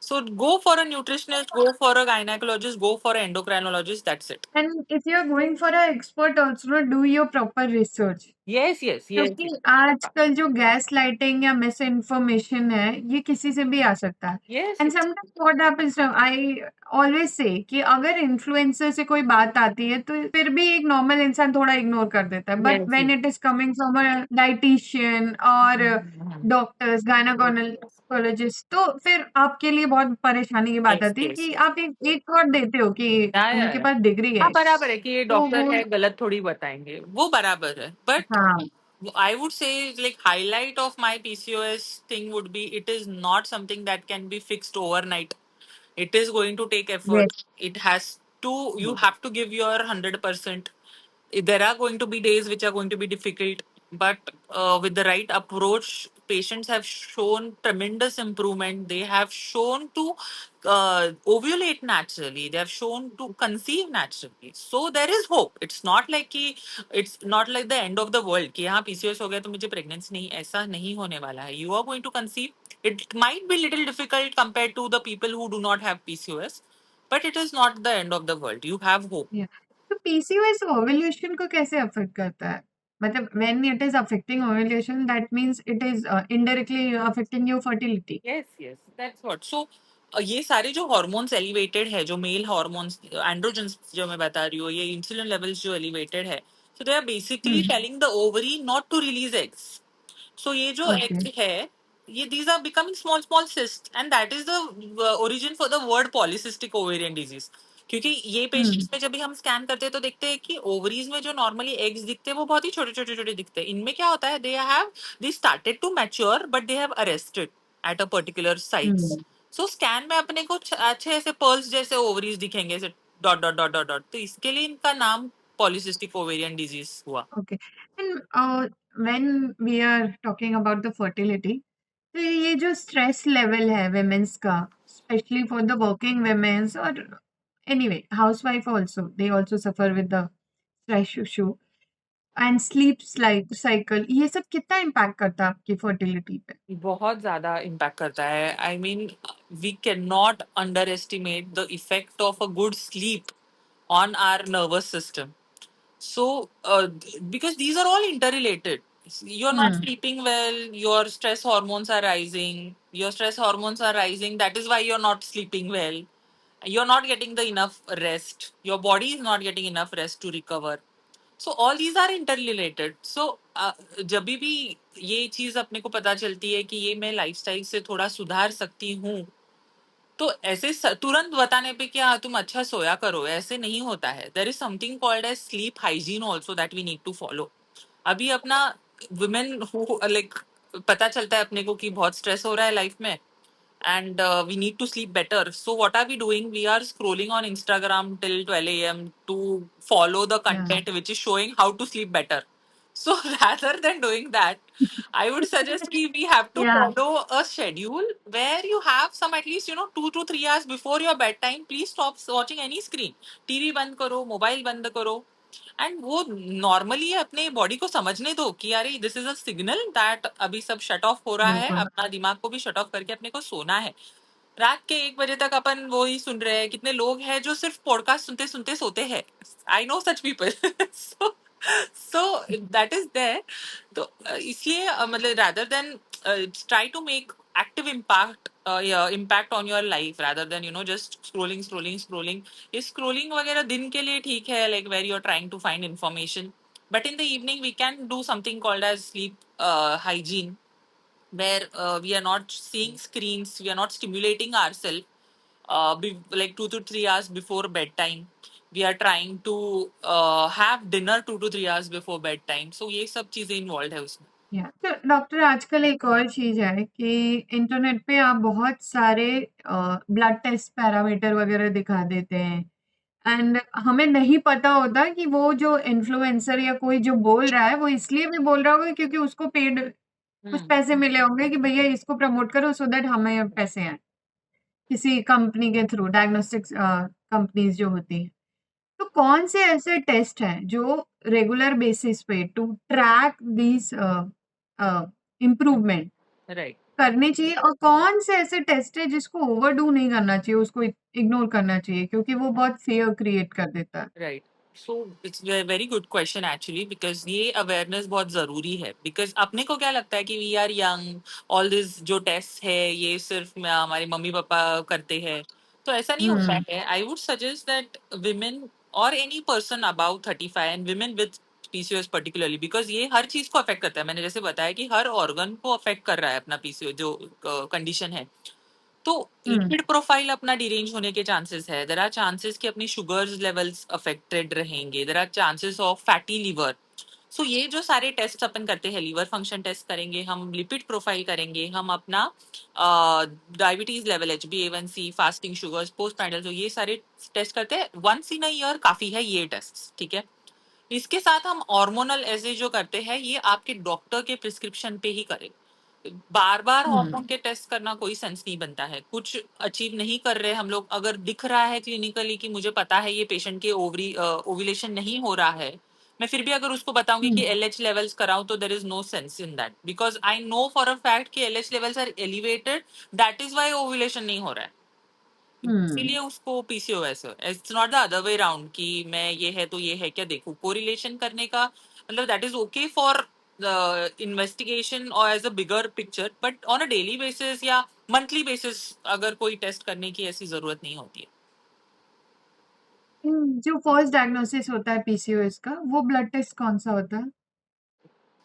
So go for a nutritionist, go for a gynecologist, go for an endocrinologist. That's it. And if you're going for an expert also, do your proper research. Yes, yes, yes, क्योंकि आजकल जो gas lighting या miss information है ये किसी से भी आ सकता है yes, and yes, sometimes what happens I always say कि अगर इन्फ्लुएंसर से कोई बात आती है तो फिर भी एक नॉर्मल इंसान थोड़ा इग्नोर कर देता है but yes, when yes. It is coming from a dietitian और Mhm. डॉक्टर्स गायनाकोलॉजिस्ट तो फिर आपके लिए बहुत परेशानी की बात Yes, आती है yes, कि yes. आप एक थॉट देते हो कि या उनके पास डिग्री हाँ है बराबर है कि ये तो डॉक्टर वो है गलत थोड़ी बताएंगे वो बराबर है बट हाँ I would say like highlight of my PCOS thing would be it is not something that can be fixed overnight. It is going to take effort. Yes It has to, you have to give your 100%. There are going to be days which are going to be difficult, but with the right approach, patients have shown tremendous improvement. They have shown to ovulate naturally. They have shown to conceive naturally. So there is hope. It's not like the end of the world कि हाँ PCOS हो गया तो मुझे pregnancy नहीं ऐसा नहीं होने वाला है. You are going to conceive. It might be little difficult compared to the people who do not have PCOS, but it is not the end of the world. You have hope. या तो PCOS ovulation को कैसे affect करता है मतलब when it is affecting ovulation that means it is indirectly affecting your fertility yes yes that's what so ये सारे जो हार्मोन्स एलिवेटेड है जो मेल हार्मोन्स एंड्रोजन्स जो मैं बता रही हूँ ये इंसुलिन लेवल्स जो एलिवेटेड है so they are basically telling the ovary not to release eggs so ये जो ओके एग है ये these are becoming small small cyst and that is the origin for the word polycystic ovarian disease क्योंकि ये patients में जब भी हम स्कैन करते हैं तो देखते हैं कि ओवरीज में जो नॉर्मली एग्स दिखते हैं वो बहुत ही छोटे छोटे छोटे दिखते हैं इनमें क्या होता है they started to mature but they have arrested at a particular size so scan में अपने को अच्छे ऐसे पर्ल्स जैसे ओवरीज दिखेंगे ऐसे dot dot dot dot dot तो इसके लिए इनका नाम पॉलिसिस्टिक ओवेरियन डिजीज हुआ okay and when we are talking about the fertility तो ये जो स्ट्रेस लेवल है women's का specially for the working women's और anyway housewife also they also suffer with the stress issue and sleep cycle ये सब कितना इम्पैक्ट करता है आपकी फर्टिलिटी पे बहुत ज्यादा इम्पैक्ट करता है I mean we can not under estimate the effect of a good sleep on our nervous system so because these are all interrelated you're not hmm sleeping well your stress hormones are rising your stress hormones are rising that is why you're not sleeping well you're not getting the enough rest your body is not getting enough rest to recover so all these are interrelated so जब भी ये चीज अपने को पता चलती है कि ये मैं लाइफस्टाइल से थोड़ा सुधार सकती हूँ तो ऐसे तुरंत बताने पे कि हाँ तुम अच्छा सोया करो ऐसे नहीं होता है there is something called as sleep hygiene also that we need to follow अभी अपना वुमेन लाइक पता चलता है अपने को कि बहुत स्ट्रेस हो रहा है लाइफ में and we need to sleep better. So what are we doing? We are scrolling on Instagram till 12 a.m. to follow the या content which is showing how to sleep better. So rather than doing that, I would suggest कि we have to या follow a schedule where you have some at least 2 to 3 hours before your bedtime. Please stop watching any screen. TV बंद करो, mobile बंद करो. And वो normally अपने body को समझने दो कि यार this is a signal that अभी सब शट ऑफ हो रहा है बिल्कुल अपना दिमाग को भी शट ऑफ करके अपने को सोना है रात के 1 बजे तक अपन वो ही सुन रहे हैं कितने लोग हैं जो सिर्फ पॉडकास्ट सुनते सुनते सोते हैं I know such people so so that is there तो इसलिए मतलब rather than try to make active impact on your life rather than just scrolling ये scrolling वगैरह दिन के लिए ठीक है like where you're trying to find information but in the evening we can do something called as sleep hygiene where we are not seeing screens, we are not stimulating ourselves like 2 to 3 hours before bedtime. We are trying to have dinner 2 to 3 hours before bedtime. So ये सब चीजें involved है उसमें. या तो doctor आजकल एक और चीज है कि इंटरनेट पे आप बहुत सारे ब्लड टेस्ट पैरामीटर वगैरह दिखा देते हैं एंड हमें नहीं पता होता कि वो जो इन्फ्लुएंसर या कोई जो बोल रहा है वो इसलिए भी बोल रहा होगा क्योंकि उसको पेड कुछ Hmm. पैसे मिले होंगे कि भैया इसको प्रमोट करो सो दैट हमें पैसे आए किसी कंपनी के थ्रू डायग्नोस्टिक्स कंपनीज जो होती हैं तो कौन से ऐसे टेस्ट हैं जो रेगुलर बेसिस पे to track these improvement right, करनी चाहिए, और कौन से ऐसे टेस्ट है जिसको ओवरडू नहीं करना चाहिए, उसको इग्नोर करना चाहिए, क्योंकि वो बहुत फियर क्रिएट कर देता है। Right. So it's very good question actually, because ये अवेयरनेस बहुत जरूरी है। बिकॉज अपने को क्या लगता है कि we are young, all this जो टेस्ट है ये सिर्फ हमारे मम्मी पापा करते हैं, तो ऐसा नहीं होता हम्म। है। I would suggest that women और any person about 35 and women with PCOS particularly, because ये हर चीज को अफेक्ट करता है। मैंने जैसे बताया कि हर ऑर्गन को अफेक्ट कर रहा है अपना पीसीओ जो कंडीशन है। तो हम्म। लिपिड प्रोफाइल अपना डिरेंज होने के चांसेस है। देर आर चांसेस कि अपनी शुगर्स लेवल्स अफेक्टेड रहेंगे। There are chances of fatty liver. So ये जो सारे टेस्ट अपन करते हैं, लीवर फंक्शन टेस्ट करेंगे हम, लिपिड प्रोफाइल करेंगे हम, अपना diabetes level, HbA1c, fasting sugars, post prandial, जो ये सारे टेस्ट करते हैं वंस इन अ ईयर काफी है ये टेस्ट, ठीक है। इसके साथ हम हार्मोनल ऐसे जो करते हैं ये आपके डॉक्टर के प्रिस्क्रिप्शन पे ही करें। बार बार हम्म। हार्मोन के टेस्ट करना कोई सेंस नहीं बनता है। कुछ अचीव नहीं कर रहे हम लोग, अगर दिख रहा है क्लिनिकली कि मुझे पता है ये पेशेंट के ओवरी ओव्यूलेशन नहीं हो रहा है, मैं फिर भी अगर उसको बताऊंगी कि हम्म। LH लेवल्स कराऊं, तो there is no sense in that, because I know for a fact कि LH levels are elevated, that is why ovulation नहीं हो रहा है। हम्म। इसीलिए उसको पीसीओएस है। It's not the other way round कि मैं ये है तो ये है क्या देखूं। कोरिलेशन करने का मतलब that is okay for investigation और as a bigger picture, but on a daily basis या मंथली बेसिस अगर कोई टेस्ट करने की ऐसी जरूरत नहीं होती है। जो फर्स्ट डायग्नोसिस होता है पीसीओएस का, वो ब्लड टेस्ट कौन सा होता है?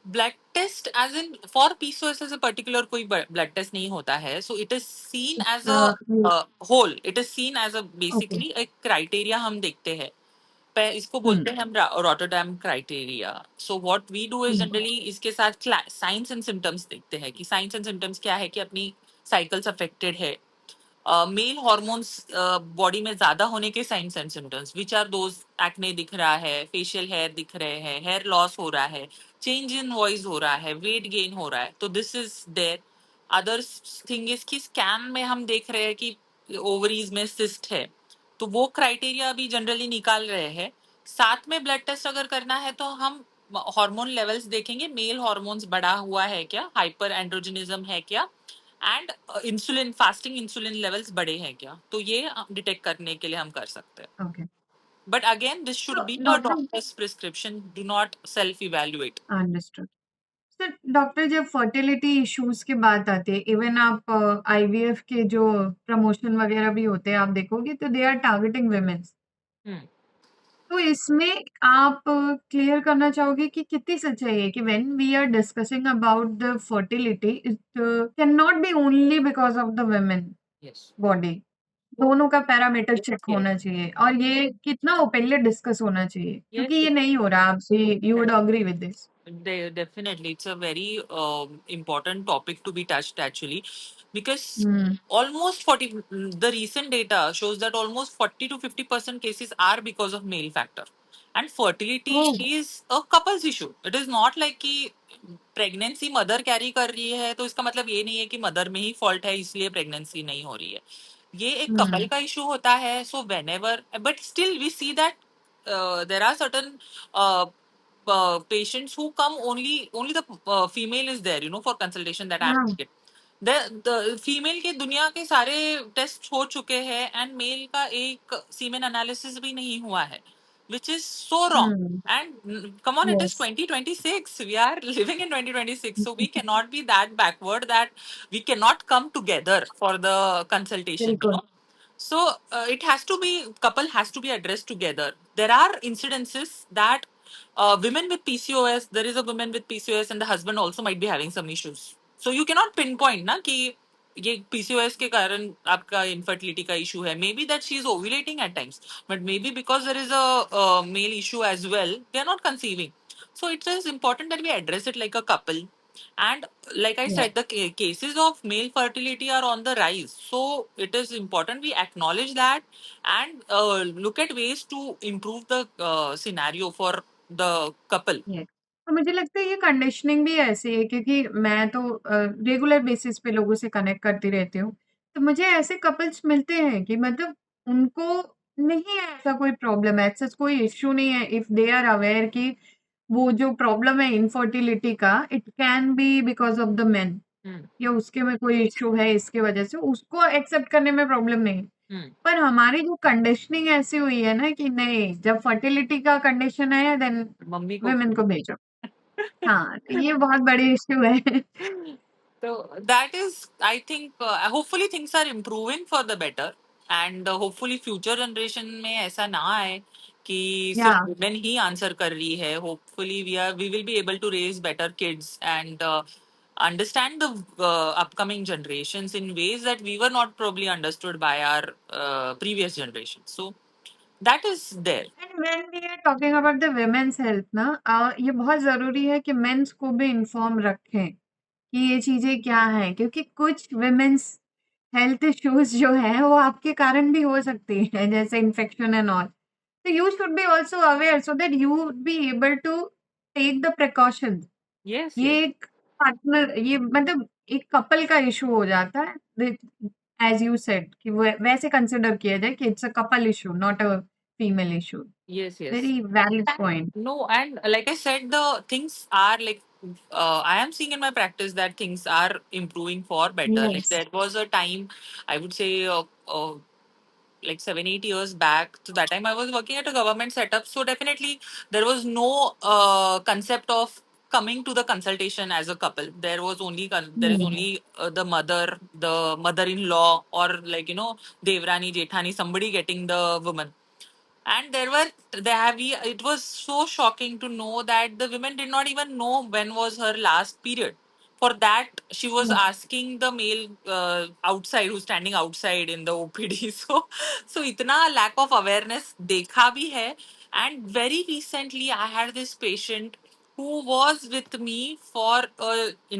Blood test as in for PCOS as a particular कोई ब्लड टेस्ट नहीं होता है। So it is seen as a whole, it is seen as a okay. Basically एक क्राइटेरिया हम देखते हैं। इसको हम्म। बोलते हैं हम Rotterdam criteria. So what we do is hmm. Generally इसके साथ साइंस एंड सिम्टम्स देखते हैं कि साइंस एंड सिम्टम्स क्या है, कि अपनी साइकिल्स अफेक्टेड है, मेल हॉर्मोन्स बॉडी में ज्यादा होने के signs and symptoms which are those, acne दिख रहा है, फेशियल हेयर दिख रहे हैं, हेयर लॉस हो रहा है, चेंज इन वॉइस हो रहा है, वेट गेन हो रहा है, तो this is there. Other thing is कि स्कैन में हम देख रहे हैं कि ओवरीज में सिस्ट है, तो वो क्राइटेरिया भी जनरली निकाल रहे हैं। साथ में ब्लड टेस्ट अगर करना है तो हम हार्मोन लेवल्स देखेंगे, मेल हार्मोन्स बढ़ा हुआ है क्या, हाइपर एंड्रोजनिज्म है क्या, and insulin, fasting insulin levels बढ़े हैं क्या, तो ये डिटेक्ट करने के लिए हम कर सकते हैं। Okay. But again this should to be a doctor, doctors prescription, do not self evaluate. Understood. Sir, doctor, जब फर्टिलिटी इश्यूज की बात आती है, इवन आप आईवीएफ के जो प्रमोशन वगैरह भी होते हैं, आप देखोगे तो दे आर टारगेटिंग वुमेन्स। हम्म। तो इसमें आप क्लियर करना चाहोगे कि कितनी सच्चाई है कि when we are discussing about the fertility, it can not be only because of the women yes, body, दोनों का पैरामीटर चेक यस, होना चाहिए, और ये कितना ओपनली डिस्कस होना चाहिए, क्योंकि यस। ये नहीं हो रहा। आप you would agree with this? Definitely, it's a very important topic to be touched actually, because hmm. almost 40, the recent data shows that almost 40 to 50% cases are because of male factor. And fertility oh. is a couple's issue. It is not like कि pregnancy mother carry कर रही है तो इसका मतलब ये नहीं है कि मदर में ही फॉल्ट है इसलिए प्रेगनेंसी नहीं हो रही है। ये एक कपल हम्म। का इशू होता है। So whenever, but still we see that there are certain patients who come only the female is there, for consultation that I हाँ। get. The female के दुनिया के सारे टेस्ट हो चुके हैं एंड मेल का एक सीमेन एनालिसिस भी नहीं हुआ है, which is so wrong. Hmm. And come on, it is yes. 2026. We are living in 2026, so we cannot be that backward that we cannot come together for the consultation. बिल्कुल। So it has to be, couple has to be addressed together. There are incidences that women with PCOS, there is a woman with PCOS and the husband also might be having some issues. So you cannot pinpoint ना कि ये PCOS के कारण आपका infertility का issue है. Maybe that she is ovulating at times, but maybe because there is a male issue as well, they are not conceiving. So it is important that we address it like a couple. And like I Yeah. said, the cases of male fertility are on the rise. So it is important we acknowledge that and look at ways to improve the scenario for the couple. ये तो मुझे लगता है ये conditioning भी ऐसी है, क्योंकि मैं तो रेगुलर बेसिस पे लोगों से कनेक्ट करती रहती हूँ। तो मुझे ऐसे कपल्स मिलते हैं कि मतलब उनको नहीं है ऐसा कोई प्रॉब्लम है, ऐसा कोई इश्यू नहीं है, इफ दे आर अवेयर कि वो जो प्रॉब्लम है इनफर्टिलिटी का, it can be because of the main. Hmm. या उसके में कोई इश्यू है इसके वजह से, उसको एक्सेप्ट करने में प्रॉब्लम नहीं। Hmm. पर हमारी जो कंडीशनिंग ऐसी हुई है ना कि नहीं, जब फर्टिलिटी का कंडीशन है देन मम्मी को वुमेन को भेजो। हाँ, तो ये बहुत बड़ी इश्यू है। So that is, I think, hopefully things are improving for the better, and hopefully future generation में ऐसा ना आए कि या सिर्फ women ही आंसर कर रही है. Hopefully we will be able to raise better kids and understand the upcoming generations in ways that we were not probably understood by our previous generation. So that is there. And when we are talking about the women's health ना, ये बहुत ज़रूरी है कि mains को भी inform रखें कि ये चीज़ें क्या हैं, क्योंकि कुछ वुमेन्स हेल्थ इश्यूज़ जो हैं वो आपके कारण भी हो सकती हैं, जैसे इन्फेक्शन एंड ऑल। तो you should be also aware so that you would be able to take the precautions. Yes, ये yes. एक पार्टनर, ये मतलब एक कपल का इश्यू हो जाता है, एज़ यू सेड कि वो वैसे कंसिडर किया जाए कि it's a couple issue not a female issue. Yes, yes. Very valid And point. no, and like I said, the things are like I am seeing in my practice that things are improving for better. Like Yes. there was a time, I would say, like 7 8 years back. So that time I was working at a government setup. So definitely there was no concept of coming to the consultation as a couple. There was only there is Hmm. only the mother-in-law, or like Devrani, Jethani, somebody getting the woman. And it was so shocking to know that the women did not even know when was her last period. For that, she was Hmm. asking the male outside, who's standing outside in the OPD. So itna lack of awareness dekha bhi hai. And very recently, I had this patient who was with me for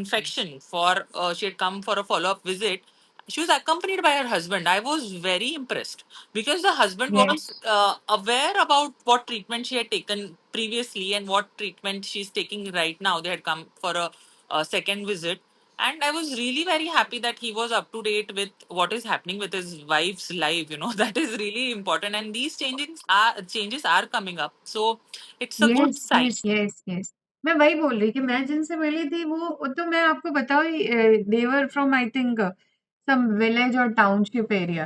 infection. She had come for a follow-up visit. She was accompanied by her husband. I was very impressed because the husband was Yes. aware about what treatment she had taken previously and what treatment she's taking right now. They had come for a second visit, and I was really very happy that he was up to date with what is happening with his wife's life. That is really important, and these changes are coming up. So it's a good Yes, sign. yes, yes, yes. मैं वही बोल रही कि मैं जिनसे मिली थी वो तो मैं आपको बताऊँ, they were from I think some village और टाउनशिप एरिया।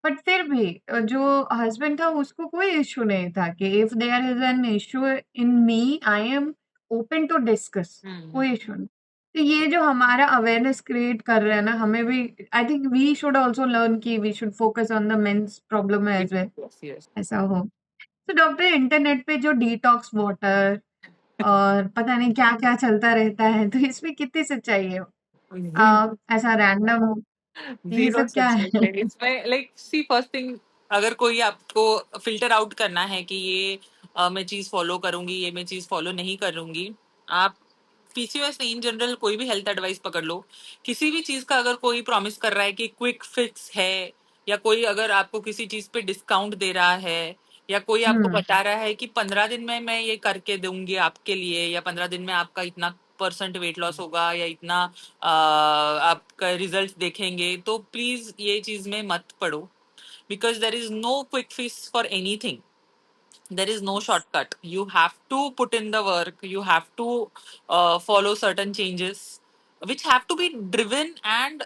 बट फिर भी जो हस्बैंड था उसको कोई इश्यू नहीं था कि if there is an issue in me I am open to discuss, Hmm. कोई इश्यू नहीं। तो ये जो हमारा अवेयरनेस क्रिएट कर रहे हैं ना, हमें भी I think we should also learn कि we should focus on the men's problem Yes, as well, yes, yes. ऐसा हो। तो डॉक्टर, इंटरनेट पे जो डिटॉक्स वाटर और पता नहीं क्या-क्या चलता रहता है, तो इसमें कितनी सच्चाई है? ऐसा रैंडम ये जीरो सब क्या सच है? है इसमें. लाइक सी फर्स्ट थिंग, अगर कोई आपको फिल्टर आउट करना है कि ये मैं चीज फॉलो करूंगी, ये मैं चीज फॉलो नहीं करूंगी, आप पीसीओएस नहीं, इन जनरल कोई भी हेल्थ एडवाइस पकड़ लो. किसी भी चीज का अगर कोई प्रॉमिस कर रहा है कि क्विक फिक्स है, या कोई अगर आपको किसी चीज पे डिस्काउंट दे रहा है, या कोई आपको हुँ, बता रहा है कि 15 दिन में मैं ये करके दूंगी आपके लिए, या 15 दिन में आपका इतना परसेंट वेट लॉस होगा, या इतना आपका रिजल्ट देखेंगे, तो प्लीज ये चीज में मत पड़ो. Because there is no quick fix for anything. There is no shortcut. You have to put in the work. You have to follow certain changes, which have to be driven, and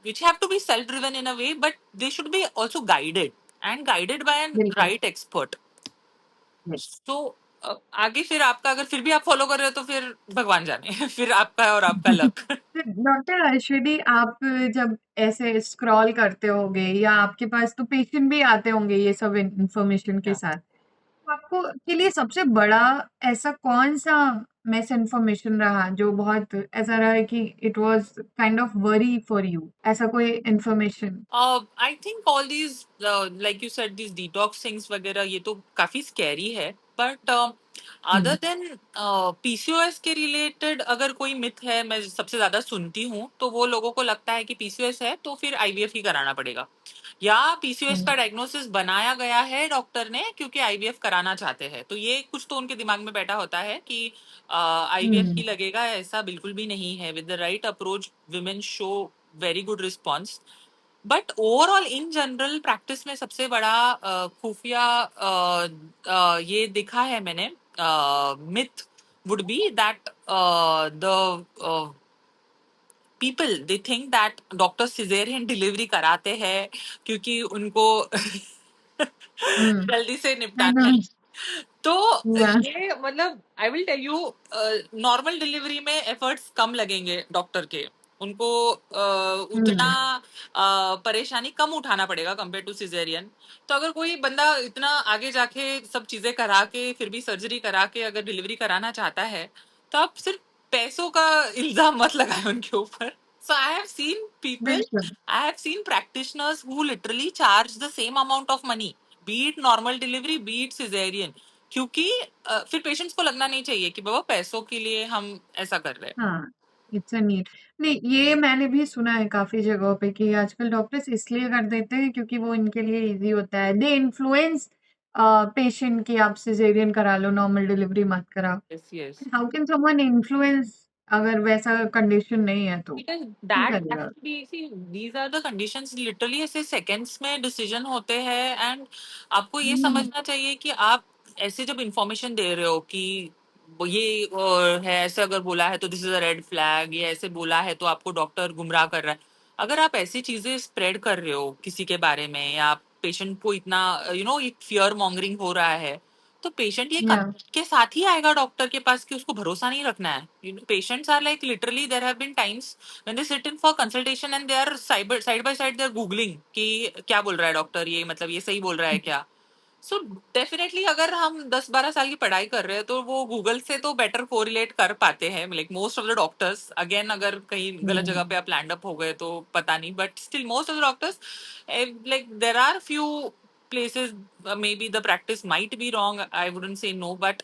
which have to be self driven in a way, but they should be also guided, and guided by an बिल्कुल, right expert. Yes. तो आगे फिर आपका, अगर फिर भी आप follow कर रहे हो, तो फिर भगवान जाने. फिर आपका और आपका लक. तो डॉक्टर अश्विनी, आप जब ऐसे स्क्रॉल करते होंगे या आपके पास तो पेशेंट भी आते होंगे ये सब इन्फॉर्मेशन के Yeah. साथ, तो आपको के लिए सबसे बड़ा ऐसा कौन-सा मिस इन्फॉर्मेशन रहा जो बहुत ऐसा रहा कि it was kind of worry for you? ऐसा कोई information? I think all these, like you said, these detox things वगैरह, ये तो काफी scary है. But hmm, other than PCOS के related अगर कोई myth है, मैं सबसे ज्यादा सुनती हूँ, तो वो लोगों को लगता है कि PCOS है तो फिर IVF ही कराना पड़ेगा, या PCOS हुँ, का डायग्नोसिस बनाया गया है डॉक्टर ने क्योंकि IVF कराना चाहते हैं. तो ये कुछ तो उनके दिमाग में बैठा होता है कि IVF हुँ, ही लगेगा. ऐसा बिल्कुल भी नहीं है. With the right approach, women show very good response. But overall in general practice में सबसे बड़ा खुफिया ये देखा है मैंने, myth would be that the people they think that doctor caesarean delivery कराते हैं क्योंकि उनको Hmm. जल्दी से I निपटाना know. है। तो Yeah. ये मतलब I will tell you, normal delivery में एफर्ट्स कम लगेंगे डॉक्टर के, उनको उतना Hmm. परेशानी कम उठाना पड़ेगा कंपेयर टू सिजेरियन। तो अगर कोई बंदा इतना आगे जाके सब चीजें करा के फिर भी सर्जरी करा के अगर डिलीवरी कराना चाहता है, तो आप सिर्फ पैसों का इल्जाम मत लगाएं उनके ऊपर। So I have seen people, बिल्कुल। I have seen practitioners who literally charge the same amount of money, be it normal delivery, be it cesarean, क्योंकि फिर पेशेंट्स को लगना नहीं चाहिए कि बाबा पैसों के लिए हम ऐसा कर रहे हैं। हाँ, इट्स अ नीड। नहीं, ये मैंने भी सुना है काफ़ी जगहों पे कि आजकल डॉक्टर्स इसलिए कर देते हैं क्योंकि वो इनके लिए ईज़ी होता है। दे इन्फ्लुएंस पेशेंट कि आप सिज़ेरियन करा लो, नॉर्मल डिलीवरी मत कराओ। Yes yes. How can someone influence अगर वैसा कंडीशन नहीं है तो? Because क्यों that has करेगा? to be, see, these are the conditions, literally ऐसे seconds में decision होते हैं, and आपको ये हुँ, समझना चाहिए कि आप ऐसे जब information दे रहे हो कि ये है, ऐसे अगर बोला है तो this is a red flag, ये ऐसे बोला है तो आपको डॉक्टर गुमराह कर रहा है। अगर आप ऐसी चीजें स्प्रेड कर रहे हो किसी के बारे में, या पेशेंट को इतना एक फियर मॉन्गरिंग हो रहा है, तो पेशेंट ये या concept के साथ ही आएगा डॉक्टर के पास कि उसको भरोसा नहीं रखना है। Patients are like literally, there have been times when they sit in for consultation and they are side by side they are googling कि क्या बोल रहा है डॉक्टर, ये मतलब ये सही बोल रहा है क्या। सो डेफिनेटली अगर हम 10-12 साल की पढ़ाई कर रहे हैं तो वो गूगल से तो बेटर कोरिलेट कर पाते हैं, like most of the doctors. Again अगर कहीं गलत हुँ, जगह पे आप लैंड अप हो गए तो पता नहीं, but still most of the doctors, like there are few places, maybe the practice might be wrong, I wouldn't say no, but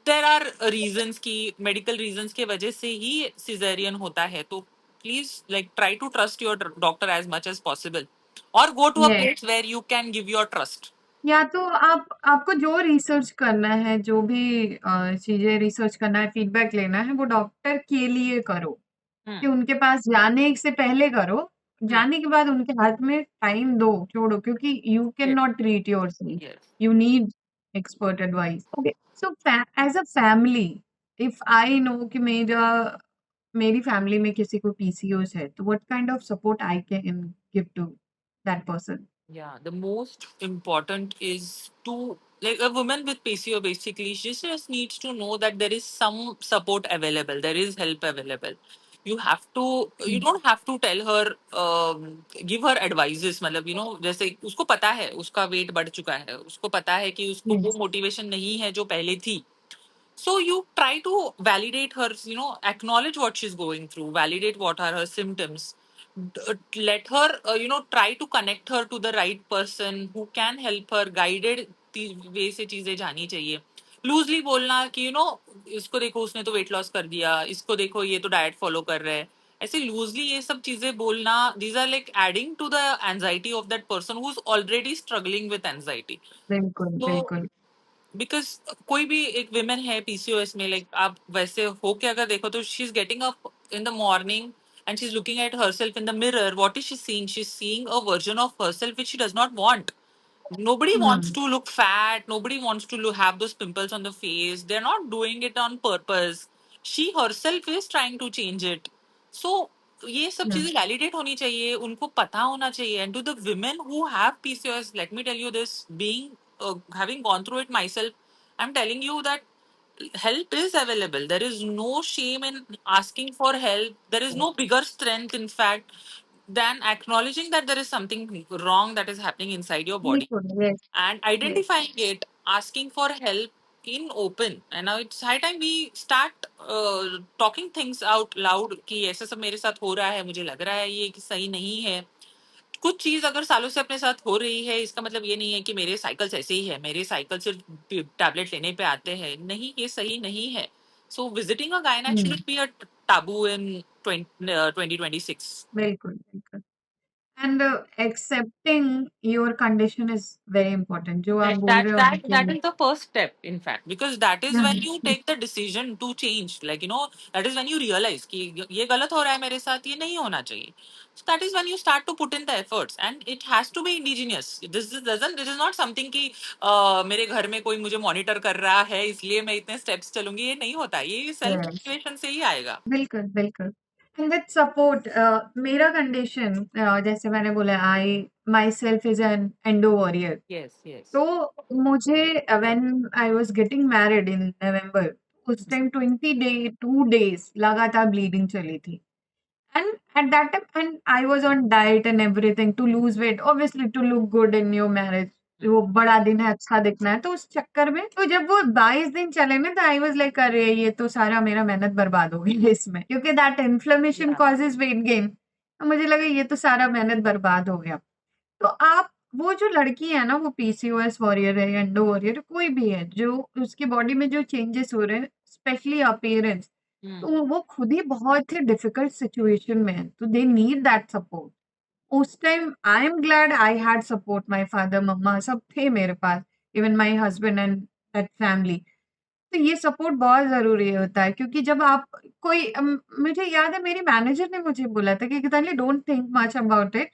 there are reasons की मेडिकल रीजंस के वजह से ही सिजेरियन होता है। तो please like try to trust your doctor as much as possible, और go to a yes. Place where you can give your trust. या तो आप आपको जो रिसर्च करना है, जो भी चीज़ें रिसर्च करना है, फीडबैक लेना है, वो डॉक्टर के लिए करो। कि हम्म। उनके पास जाने से पहले करो, हम्म। जाने के बाद उनके हाथ में टाइम दो, छोड़ो क्योंकि you can yes not treat yourself, yes. You need expert advice. Okay, so as a family, if I know कि मेरी फैमिली में किसी को पीसीओएस है, तो what kind of support I can give to that person? Yeah, the most important is to, like, a woman with PCO basically, she just needs to know that there is some support available, there is help available. You have to, you hmm, don't have to tell her, give her advices, मतलब जैसे उसको पता है उसका wait बढ़ चुका है, उसको पता है कि उसको वो येस, मोटिवेशन नहीं है जो पहले थी। So you try to validate her, acknowledge what she's going through, validate what are her symptoms. Let her, try to connect her to the right person who can help her, guided वे से चीजें जानी चाहिए। Loosely बोलना कि इसको देखो उसने तो वेट लॉस कर दिया, इसको देखो ये तो डाइट फॉलो कर रहे हैं, ऐसे लूजली ये सब चीजें बोलना, these are like adding to the anxiety of that person who is already struggling with anxiety. बिल्कुल, तो बिल्कुल। बिकॉज कोई भी एक विमेन है पीसीओएस में, लाइक आप वैसे हो के अगर देखो तो she is getting up in the morning and she is looking at herself in the mirror, what is she is seeing a version of herself which she does not want. Nobody wants hmm, to look fat, nobody wants to have those pimples on the face, they're not doing it on purpose, she herself is trying to change it। So ये सब या, चीजें validate होनी चाहिए, उनको पता होना चाहिए। And to the women who have PCOS, let me tell you this, being having gone through it myself, I'm telling you that help is available, there is no shame in asking for help, there is no bigger strength in fact than acknowledging that there is something wrong that is happening inside your body, बिल्कुल, yes, and yes, identifying it, asking for help in open। And now it's high time we start talking things out loud कि ऐसा सब मेरे साथ हो रहा है, मुझे लग रहा है ये कि सही नहीं है। कुछ चीज अगर सालों से अपने साथ हो रही है, इसका मतलब ये नहीं है कि मेरे साइकिल्स ऐसे ही है, मेरे साइकिल सिर्फ टैबलेट लेने पे आते हैं, नहीं, ये सही नहीं है। सो विजिटिंग अ गायनेक हुँ, should be a taboo in 2026। बिल्कुल, बिल्कुल। And accepting your condition is very important जो आप Right. बोल That रहे हो ना that कि that is the first step, in fact, because that is हाँ, when you take the decision to change. Like that is when you realize कि ये गलत हो रहा है मेरे साथ, ये नहीं होना चाहिए। So that is when you start to put in the efforts, and it has to be indigenous. This is not something कि मेरे घर में कोई मुझे मॉनिटर कर रहा है इसलिए मैं इतने स्टेप्स चलूंगी, ये नहीं होता, ये सेल्फ यस, मोटिवेशन से ही आएगा। बिल्कुल, बिल्कुल। एंड विद सपोर्ट मेरा कंडीशन जैसे मैंने बोला I myself is an endo warrior. Yes, yes. तो मुझे when I was getting married in November, उस टाइम 22 डेज लगातार ब्लीडिंग चली थी। And at that time, and I was on diet and everything to lose weight, obviously to look good in your marriage. वो बड़ा दिन है, अच्छा दिखना है, तो उस चक्कर में तो जब वो 22 दिन चले ना, तो आई वाज लाइक अरे ये तो सारा मेरा मेहनत बर्बाद हो गई है इसमें, क्योंकि that inflammation Yeah. Causes weight gain. तो मुझे लगा ये तो सारा मेहनत बर्बाद हो गया। तो आप वो जो लड़की है ना, वो पीसीओएस वॉरियर है, एंडो वॉरियर, कोई भी है, जो उसकी बॉडी में जो चेंजेस हो रहे हैं, स्पेशली अपीयरेंस, Hmm. तो वो खुद ही बहुत ही डिफिकल्ट सिचुएशन में है, तो दे नीड दैट सपोर्ट। उस time I am glad I had support, my father, मम्मा सब थे मेरे पास, even my husband and that family. तो ये सपोर्ट बहुत ज़रूरी होता है, क्योंकि जब आप कोई मुझे याद है मेरी मैनेजर ने मुझे बोला था कि Geetanjali don't think much about it,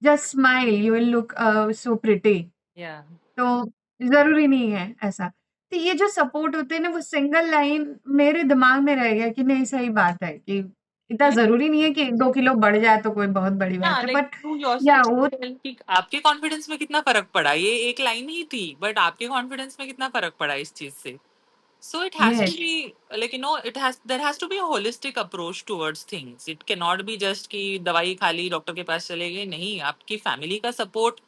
just smile you will look so pretty. Yeah. तो ज़रूरी नहीं है ऐसा। तो ये जो सपोर्ट होते हैं ना, वो सिंगल लाइन मेरे दिमाग में रह गया कि नहीं सही बात है कि इतना Yeah. ज़रूरी नहीं है कि 1-2 किलो बढ़ जाए तो कोई बहुत बड़ी बात हाँ, है। लाइक बट यू योरसेल्फ या वो टेल कि आपके कॉन्फिडेंस में कितना फर्क पड़ा, ये एक लाइन ही थी बट आपके कॉन्फिडेंस में कितना फर्क पड़ा इस चीज से। So it has to yes, be like there has to be a holistic approach towards things. It cannot be just कि दवाई खा ली डॉक्टर के पास चले गए, नहीं, आपकी फैमिली का सपोर्ट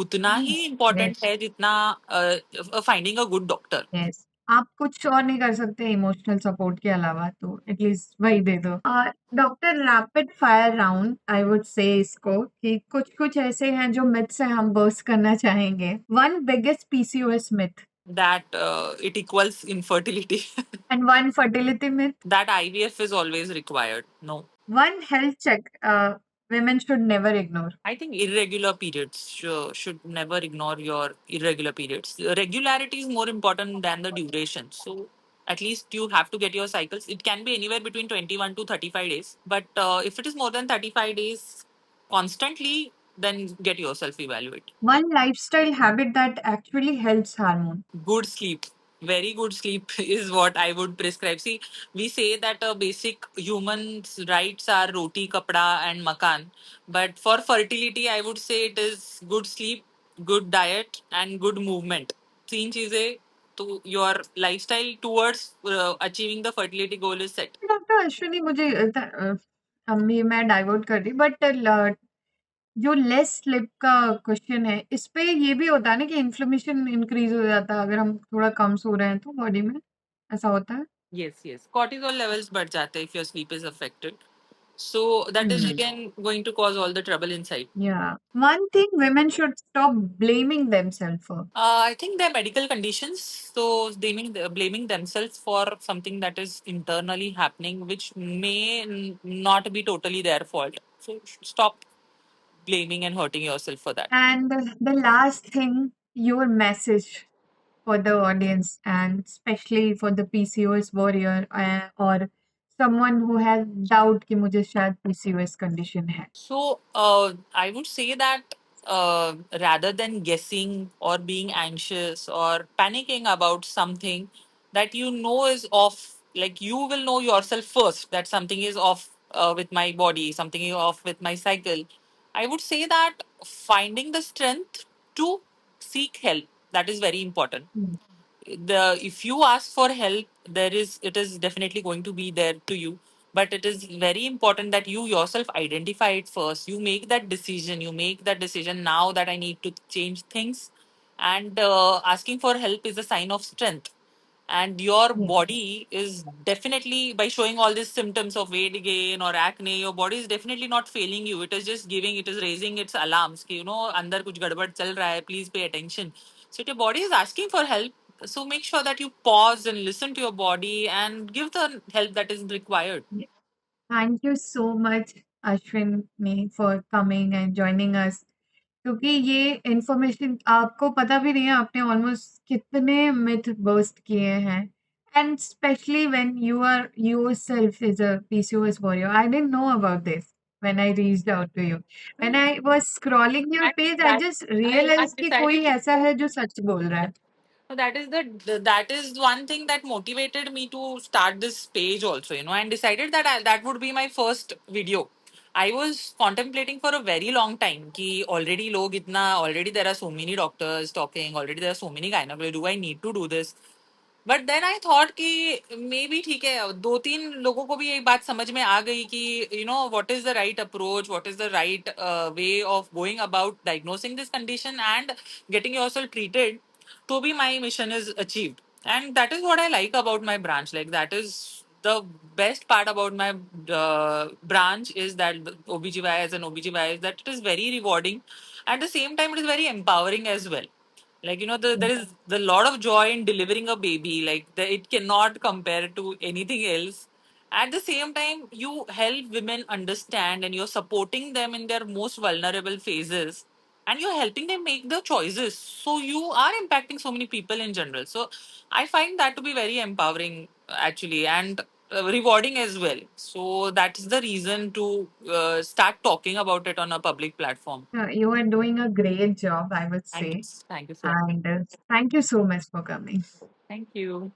उतना ही इम्पोर्टेंट यस, है जितना finding a good doctor. Yes. आप कुछ और नहीं कर सकते इमोशनल सपोर्ट के अलावा, तो एटलीस्ट वही दे दो। Doctor, rapid fire round I would से इसको, कि कुछ-कुछ ऐसे हैं जो मिथ्स हैं, हम बर्स्ट करना चाहेंगे। One biggest PCOS myth That it equals infertility. And one fertility myth, That IVF is always required. No. One health check women should never ignore. I think irregular periods should never ignore your irregular periods. Regularity is more important than the duration. So at least you have to get your cycles. It can be anywhere between 21 to 35 days. But if it is more than 35 days constantly, then get yourself evaluated. One lifestyle habit that actually helps hormone. Good sleep, very good sleep is what I would prescribe. See, we say that basic humans rights are roti, kapda and makan, but for fertility I would say it is good sleep, good diet and good movement. तीन चीजें तो your lifestyle towards achieving the fertility goal is set. Doctor Ashwini, मुझे अम्मी मैं divert कर रही, but जो less slip का क्वेश्चन है, इस पे ये भी होता है ना कि इन्फ्लेमेशन इंक्रीज हो जाता है अगर हम थोड़ा कम सो रहे हैं तो बॉडी में, ऐसा होता है? Yes, yes, cortisol levels बढ़ जाते हैं if your sleep is affected, so that is hmm, again going to cause all the trouble inside. या one thing women should stop blaming themselves for. I think they're medical conditions, so blaming themselves for something that is internally happening, which may not be totally their fault. So stop blaming and hurting yourself for that. And the last thing, your message for the audience, and especially for the PCOS warrior, or someone who has doubt कि मुझे शायद PCOS condition है. So I would say that rather than guessing or being anxious or panicking about something that you know is off, like you will know yourself first that something is off with my body, something is off with my cycle. I would say that finding the strength to seek help, that is very important. Hmm. The if you ask for help, it is definitely going to be there to you, but it is very important that you yourself identify it first. You make that decision, now that I need to change things, and asking for help is a sign of strength. And your Yeah. body is definitely, by showing all these symptoms of weight gain or acne, your body is definitely not failing you. It is raising its alarms कि अंदर कुछ गड़बड़ चल रहा है, please pay attention. So if your body is asking for help, so make sure that you pause and listen to your body and give the help that is required. Yeah. Thank you so much, Ashwini, for coming and joining us. क्योंकि ये information आपको पता भी नहीं है, आपने almost कितने myth burst किए हैं, and specially when you are yourself is a PCOS warrior. I didn't know about this when I reached out to you, when I was scrolling your And page, I that just I realise कि decided कोई to ऐसा है जो सच बोल रहा है। So that is one thing that motivated me to start this page also, and decided that that would be my first video. I was contemplating for a very long time कि already there are so many doctors talking, already there are so many gynecologists, do I need to do this? But then I thought कि may be ठीक है, दो तीन लोगों को भी ये बात समझ में आ गई कि what is the right approach, what is the right way of going about diagnosing this condition and getting yourself treated, तो भी my mission is achieved. And that is what I like about my branch. Like that is the best part about my branch is that OBGYN and OBGYN is that it is very rewarding. At the same time, it is very empowering as well. Like, there is the lot of joy in delivering a baby. Like, it cannot compare to anything else. At the same time, you help women understand and you're supporting them in their most vulnerable phases, and you're helping them make the choices. So you are impacting so many people in general. So I find that to be very empowering, actually, and rewarding as well. So that's the reason to start talking about it on a public platform. You are doing a great job, I would Thank you. say. Thank you so much. And thank you so much for coming. Thank you.